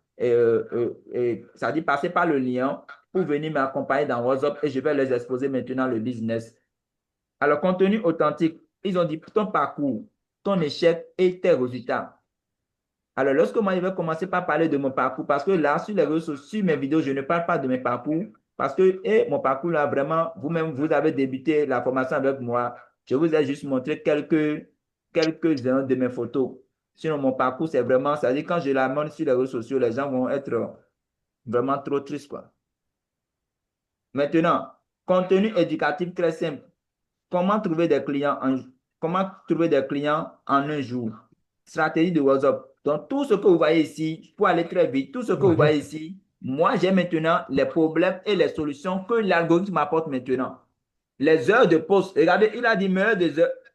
Ça dit passer par le lien pour venir m'accompagner dans WhatsApp et je vais les exposer maintenant le business. Alors, contenu authentique, ils ont dit ton parcours, ton échec et tes résultats. Alors, lorsque moi, je vais commencer par parler de mon parcours, parce que là, sur les réseaux sociaux, sur mes vidéos, je ne parle pas de mes parcours, parce que mon parcours, là, vraiment, vous-même, vous avez débuté la formation avec moi. Je vous ai juste montré quelques-uns de mes photos. Sinon, mon parcours, c'est vraiment, ça dit quand je la montre sur les réseaux sociaux, les gens vont être vraiment trop tristes, quoi. Maintenant, contenu éducatif très simple. Comment trouver des clients comment trouver des clients en un jour? Stratégie de WhatsApp. Donc, tout ce que vous voyez ici, pour aller très vite, tout ce que vous Mhm. voyez ici, moi, j'ai maintenant les problèmes et les solutions que l'algorithme m'apporte maintenant. Les heures de poste. Regardez, il a dit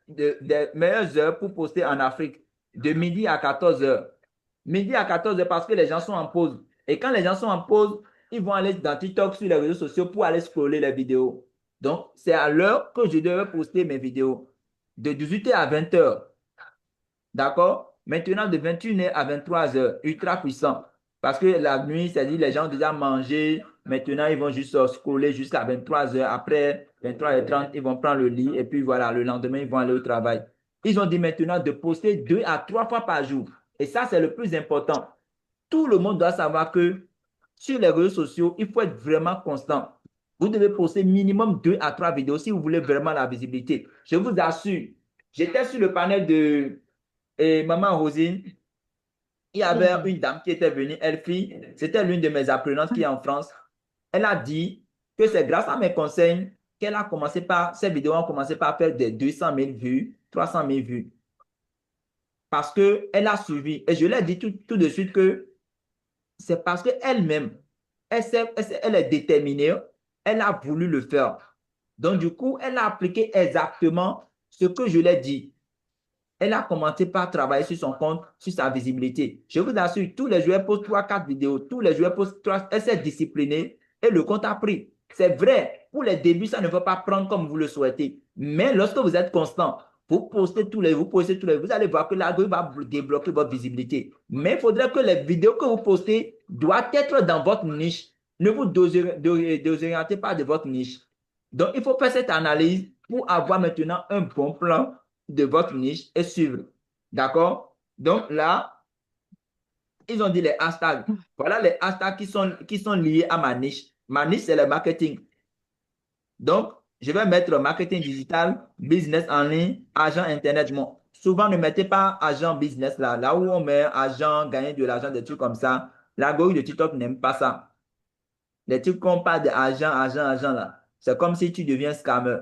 des meilleures heures pour poster en Afrique, de midi à 14 heures. Midi à 14 heures parce que les gens sont en pause. Et quand les gens sont en pause, ils vont aller dans TikTok, sur les réseaux sociaux pour aller scroller les vidéos. Donc, c'est à l'heure que je devais poster mes vidéos. De 18h à 20h. D'accord? Maintenant, de 21h à 23h. Ultra puissant. Parce que la nuit, c'est-à-dire les gens ont déjà mangé. Maintenant, ils vont juste scroller jusqu'à 23h. Après 23h30, ils vont prendre le lit. Et puis voilà, le lendemain, ils vont aller au travail. Ils ont dit maintenant de poster 2 à 3 fois par jour. Et ça, c'est le plus important. Tout le monde doit savoir que sur les réseaux sociaux, il faut être vraiment constant. Vous devez poster minimum 2 à 3 vidéos si vous voulez vraiment la visibilité. Je vous assure, j'étais sur le panel de Maman Rosine. Il y avait Mhm. une dame qui était venue, elle fit, c'était l'une de mes apprenantes qui est en France. Elle a dit que c'est grâce à mes conseils qu'elle a commencé par, ces vidéos ont commencé par faire des 200 000 vues, 300 000 vues. Parce qu'elle a suivi. Et je lui ai dit tout de suite que c'est parce qu'elle-même, elle est déterminée, elle a voulu le faire. Donc, du coup, elle a appliqué exactement ce que je lui ai dit. Elle a commencé par travailler sur son compte, sur sa visibilité. Je vous assure, tous les joueurs postent 3, 4 vidéos, tous les joueurs postent 3, elle s'est disciplinée et le compte a pris. C'est vrai, pour les débuts, ça ne va pas prendre comme vous le souhaitez. Mais lorsque vous êtes constant, vous allez voir que l'algorithme va débloquer votre visibilité. Mais il faudrait que les vidéos que vous postez doivent être dans votre niche. Ne vous désorientez pas de votre niche. Donc, il faut faire cette analyse pour avoir maintenant un bon plan de votre niche et suivre. D'accord? Donc là, ils ont dit les hashtags. Voilà les hashtags qui sont liés à ma niche. Ma niche, c'est le marketing. Donc, je vais mettre marketing digital, business en ligne, agent Internet. Bon, souvent, ne mettez pas agent business là. Là où on met agent, gagner de l'argent, des trucs comme ça. L'algorithme de TikTok n'aime pas ça. Les trucs qu'on parle d'argent, argent là, c'est comme si tu deviens scammer.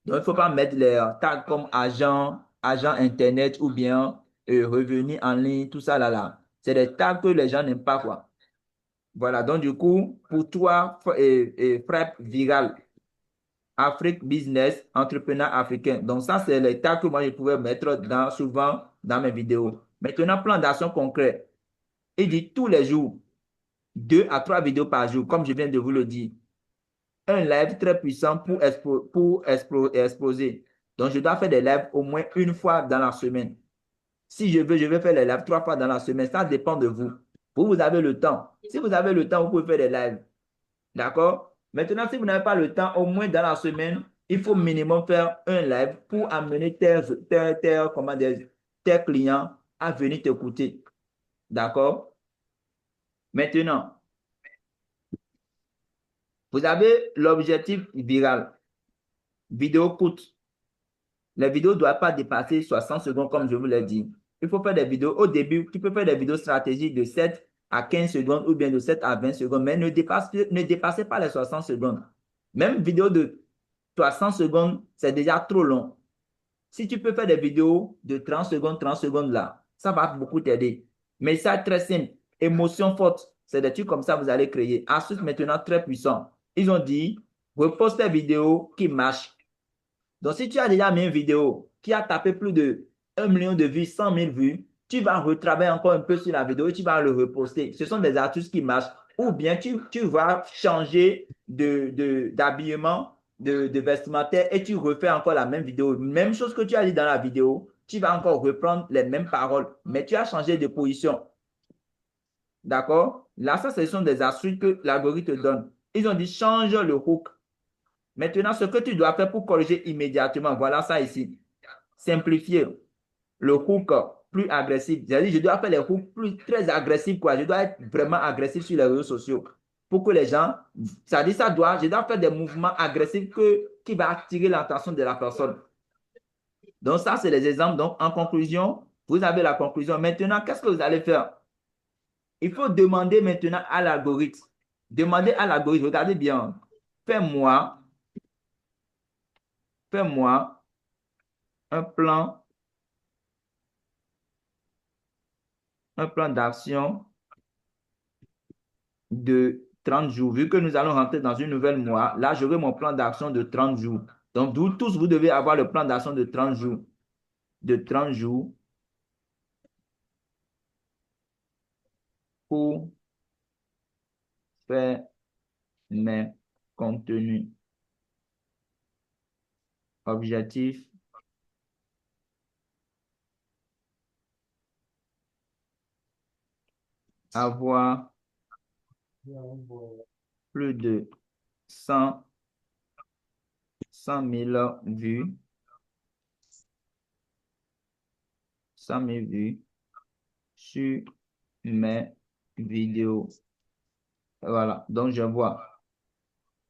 Donc, il ne faut pas mettre les tags comme agent, agent Internet ou bien revenu en ligne, tout ça là là. C'est des tags que les gens n'aiment pas, quoi. Voilà, donc du coup, pour toi, frappe viral, Afrique Business, entrepreneur africain. Donc ça, c'est les tags que moi, je pouvais mettre souvent dans mes vidéos. Maintenant, plan d'action concret. Il dit tous les jours, 2 à 3 vidéos par jour, comme je viens de vous le dire. Un live très puissant pour exposer. Donc, je dois faire des lives au moins une fois dans la semaine. Si je veux, je vais faire les lives 3 fois dans la semaine. Ça dépend de vous. Vous avez le temps. Si vous avez le temps, vous pouvez faire des lives. D'accord? Maintenant, si vous n'avez pas le temps, au moins dans la semaine, il faut minimum faire un live pour amener tes clients à venir t'écouter. D'accord? Maintenant, vous avez l'objectif viral. Vidéo coûte. Les vidéos ne doivent pas dépasser 60 secondes, comme je vous l'ai dit. Il faut faire des vidéos. Au début, tu peux faire des vidéos stratégiques de 7 à 15 secondes ou bien de 7 à 20 secondes, mais ne dépassez pas les 60 secondes. Même vidéo de 300 secondes, c'est déjà trop long. Si tu peux faire des vidéos de 30 secondes là, ça va beaucoup t'aider. Mais ça, très simple. Émotion forte, c'est des trucs comme ça que vous allez créer. Astuce maintenant très puissant. Ils ont dit, reposte des vidéos qui marchent. Donc, si tu as déjà mis une vidéo qui a tapé plus de 1 million de vues, 100 000 vues, tu vas retravailler encore un peu sur la vidéo et tu vas le reposter. Ce sont des astuces qui marchent. Ou bien tu vas changer d'habillement, de vestimentaire et tu refais encore la même vidéo. Même chose que tu as dit dans la vidéo, tu vas encore reprendre les mêmes paroles, mais tu as changé de position. D'accord? Là, ça, ce sont des astuces que l'algorithme te donne. Ils ont dit change le hook. Maintenant, ce que tu dois faire pour corriger immédiatement, voilà ça ici. Simplifier le hook plus agressif. C'est-à-dire, je dois faire les hooks très agressifs, quoi. Je dois être vraiment agressif sur les réseaux sociaux pour que les gens, c'est-à-dire, je dois faire des mouvements agressifs qui va attirer l'attention de la personne. Donc, ça, c'est les exemples. Donc, en conclusion, vous avez la conclusion. Maintenant, qu'est-ce que vous allez faire? Il faut demander maintenant à l'algorithme. Demandez à l'algorithme, regardez bien, fais-moi, fais-moi un plan d'action de 30 jours. Vu que nous allons rentrer dans une nouvelle mois, là, j'aurai mon plan d'action de 30 jours. Donc, vous tous, vous devez avoir le plan d'action de 30 jours. De 30 jours pour faire mes contenus. Objectif, avoir plus de 100 000 vues, 100 000 vues sur mes vidéos. Voilà, donc je vois.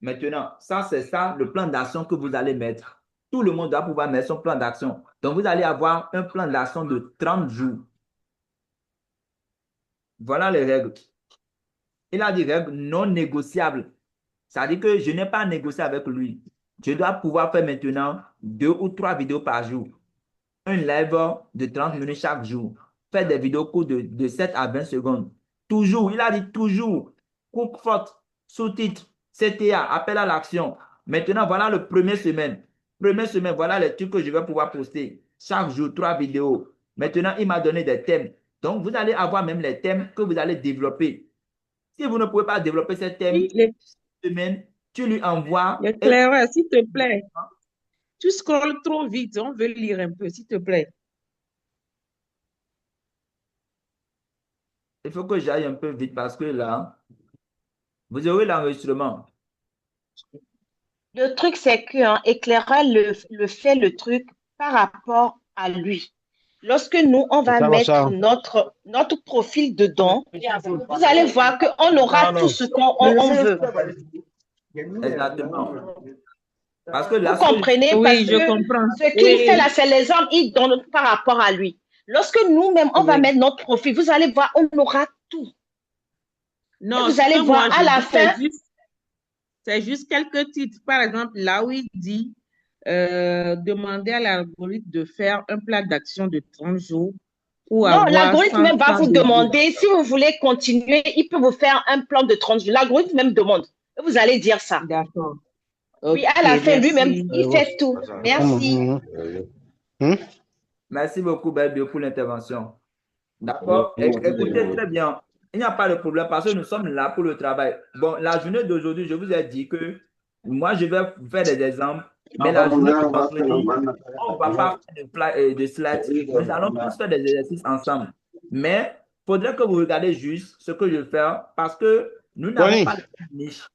Maintenant, ça, c'est ça le plan d'action que vous allez mettre. Tout le monde doit pouvoir mettre son plan d'action. Donc, vous allez avoir un plan d'action de 30 jours. Voilà les règles. Il a des règles non négociables. Ça veut dire que je n'ai pas négocié avec lui. Je dois pouvoir faire maintenant 2 ou 3 vidéos par jour. Un live de 30 minutes chaque jour. Faire des vidéos courtes de 7 à 20 secondes. Toujours, il a dit toujours. Coupe forte, sous-titre, CTA, appel à l'action. Maintenant, voilà le premier semaine. Première semaine, voilà les trucs que je vais pouvoir poster. Chaque jour, 3 vidéos. Maintenant, il m'a donné des thèmes. Donc, vous allez avoir même les thèmes que vous allez développer. Si vous ne pouvez pas développer ces thèmes, Oui, les, semaine, tu lui envoies. Et l'éclaireur, s'il te plaît. Tu scrolles trop vite. On veut lire un peu, s'il te plaît. il faut que j'aille un peu vite parce que là, vous aurez l'enregistrement. Le truc, c'est que éclaireur le fait le truc par rapport à lui. Lorsque nous, on va Ça va, mettre ça. notre profil dedans, vous allez voir qu'on aura tout ce qu'on on veut. Exactement. Parce que Vous là, comprenez? Parce Oui, je que comprends. ce qu'il fait là, Oui, c'est les hommes, ils donnent par rapport à lui. Lorsque nous-mêmes, on va oui. mettre notre profil, vous allez voir, on aura tout. Et Non, vous ce allez que moi voir à je la dis, fin, c'est juste quelques titres. Par exemple, là où il dit demander à l'algorithme de faire un plan d'action de 30 jours ou non, avoir l'algorithme 100 même va temps vous de vues. demander, si vous voulez continuer, il peut vous faire un plan de 30 jours. L'algorithme même demande. Et vous allez dire ça. D'accord. Oui, Ok, à la fin, lui-même, merci. il fait tout. Merci. Hum, hum. merci beaucoup, Belle, pour l'intervention. D'accord? Écoutez très bien. Il n'y a pas de problème parce que nous sommes là pour le travail. Bon, la journée d'aujourd'hui, je vous ai dit que moi, je vais vous faire des exemples, mais la journée de vendredi, on ne va pas faire de slides. Nous allons tous faire des exercices ensemble. Mais il faudrait que vous regardez juste ce que je vais faire parce que nous n'avons Tony, pas les mêmes niches.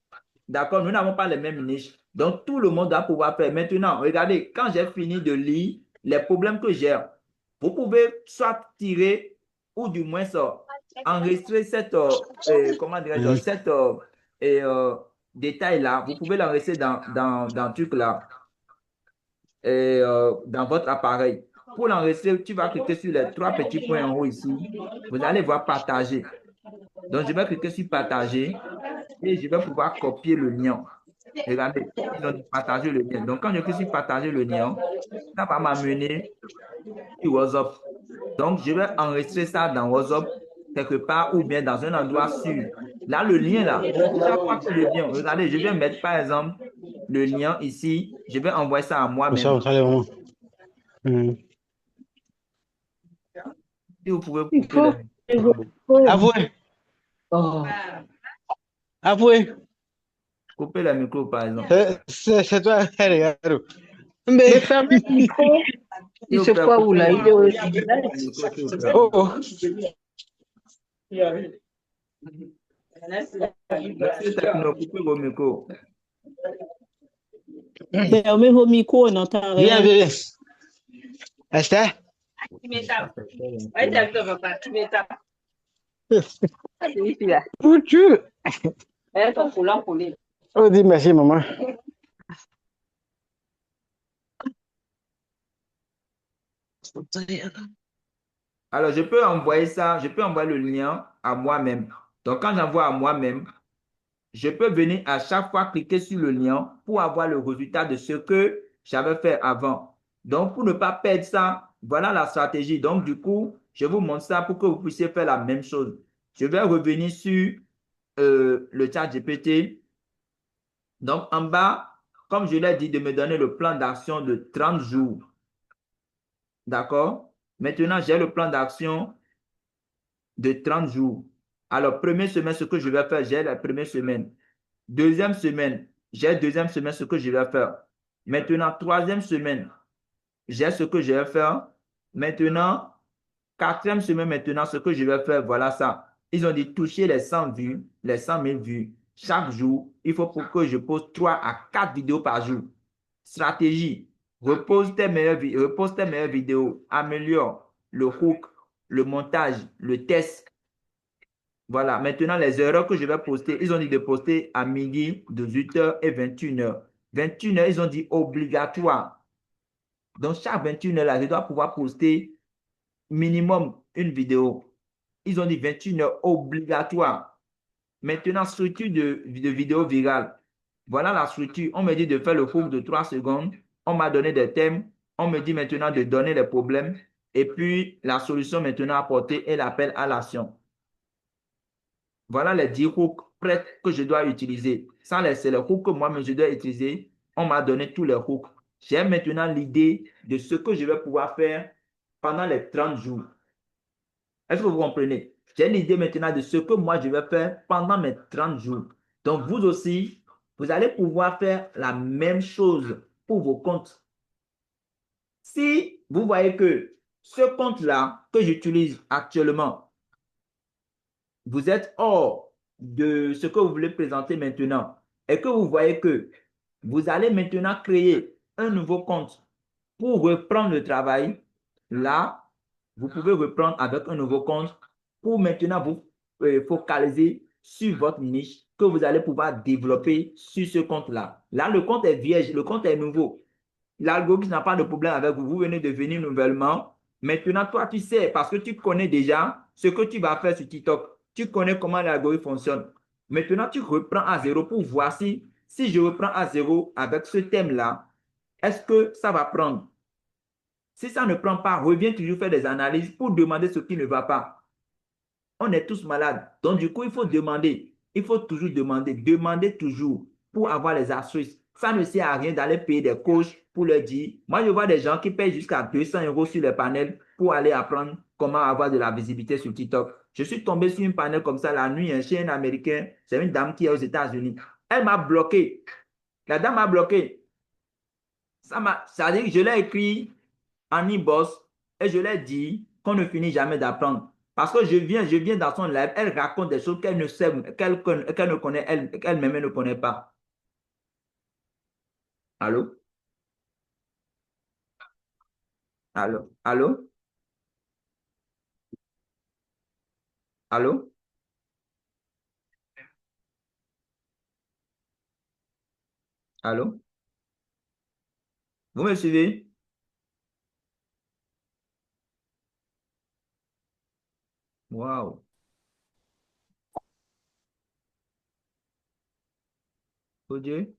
D'accord? Nous n'avons pas les mêmes niches. Donc, tout le monde doit pouvoir faire. Maintenant, regardez, quand j'ai fini de lire les problèmes que j'ai, vous pouvez soit tirer ou du moins ça, enregistrer cette, comment dirais-je, hum. cette détail-là. Vous pouvez l'enregistrer dans truc là, dans votre appareil. Pour l'enregistrer, tu vas cliquer sur les 3 petits points en haut ici. Vous allez voir partager. Donc, je vais cliquer sur partager et je vais pouvoir copier le lien. Regardez, ils ont partagé le lien. Donc, quand je clique sur partager le lien, ça va m'amener sur WhatsApp. Donc, je vais enregistrer ça dans WhatsApp quelque part ou bien dans un endroit sûr. Là, le lien là, chaque fois que je viens, regardez, je vais mettre par exemple le lien ici. Je vais envoyer ça à moi-même. Ça allez vraiment. Hum. Si vous pouvez Il couper les faut. micros, Avouez, Oh. avouez. couper les micros, par exemple. C'est toi, regarde. Mais Mais, fermez le micro. S'il Il vous se plaît, croit où coupez là? les Il est au micros, s'il vous plaît. oh, oh. Monsieur Techno, coupez vos micros. Fermez vos micros, on n'entend Viens, rien. viens. Esther, Tu Ça m'étapes. fait faire un Ouais, peu. t'as papa. Tu m'étapes. C'est ici là. où tu? Elle ton foulard collé. Oh, dis merci, maman. Alors, je peux envoyer ça, je peux envoyer le lien à moi-même. Donc, quand j'envoie à moi-même, je peux venir à chaque fois cliquer sur le lien pour avoir le résultat de ce que j'avais fait avant. Donc, pour ne pas perdre ça, voilà la stratégie. Donc, du coup, je vous montre ça pour que vous puissiez faire la même chose. Je vais revenir sur le chat GPT. Donc, en bas, comme je l'ai dit, de me donner le plan d'action de 30 jours. D'accord? Maintenant, j'ai le plan d'action de 30 jours. Alors, première semaine, ce que je vais faire, j'ai la première semaine. Deuxième semaine, j'ai deuxième semaine, ce que je vais faire. Maintenant, troisième semaine, j'ai ce que je vais faire. Maintenant, quatrième semaine, maintenant, ce que je vais faire, voilà ça. Ils ont dit toucher les 100 vues, les 100 000 vues. Chaque jour, il faut pour que je poste 3 à 4 vidéos par jour. Stratégie, repose tes meilleures vidéos, améliore le hook, le montage, le test. Voilà, maintenant les erreurs que je vais poster, ils ont dit de poster à midi, 18h et 21h. 21h, ils ont dit obligatoire. Donc chaque 21h, là, je dois pouvoir poster minimum une vidéo. Ils ont dit 21h obligatoire. Maintenant, structure de vidéo virale. Voilà la structure. On me dit de faire le cours de 3 secondes. On m'a donné des thèmes. On me dit maintenant de donner les problèmes. Et puis, la solution maintenant apportée est l'appel à l'action. Voilà les 10 hooks prêts que je dois utiliser. Ça, c'est les hooks que moi-même je dois utiliser. On m'a donné tous les hooks. J'ai maintenant l'idée de ce que je vais pouvoir faire pendant les 30 jours. Est-ce que vous comprenez? J'ai l'idée maintenant de ce que moi je vais faire pendant mes 30 jours. Donc, vous aussi, vous allez pouvoir faire la même chose pour vos comptes. Si vous voyez que ce compte-là que j'utilise actuellement, vous êtes hors de ce que vous voulez présenter maintenant et que vous voyez que vous allez maintenant créer un nouveau compte pour reprendre le travail, là, vous pouvez reprendre avec un nouveau compte pour maintenant vous focaliser sur votre niche que vous allez pouvoir développer sur ce compte-là. Là, le compte est vierge, le compte est nouveau. L'algorithme n'a pas de problème avec vous. Vous venez de venir nouvellement. Maintenant, toi, tu sais, parce que tu connais déjà ce que tu vas faire sur TikTok. Tu connais comment l'algorithme fonctionne. Maintenant, tu reprends à zéro pour voir si je reprends à zéro avec ce thème-là, est-ce que ça va prendre? Si ça ne prend pas, reviens toujours faire des analyses pour demander ce qui ne va pas. On est tous malades. Donc, du coup, il faut demander. Il faut toujours demander. Demander toujours pour avoir les astuces. Ça ne sert à rien d'aller payer des coachs pour leur dire. Moi, je vois des gens qui payent jusqu'à 200 € sur les panels pour aller apprendre comment avoir de la visibilité sur TikTok. Je suis tombé sur une panel comme ça la nuit, chez un Américain. C'est une dame qui est aux États-Unis. Elle m'a bloqué. La dame m'a bloqué. Ça veut dire que je l'ai écrit en e-boss et je l'ai dit qu'on ne finit jamais d'apprendre. Parce que je viens dans son live, elle raconte des choses qu'elle ne sait, qu'elle ne connaît, elle-même ne connaît pas. Allô? Allô? Allô? Allô? Allô? Vous me suivez? Waouh! Oh Dieu!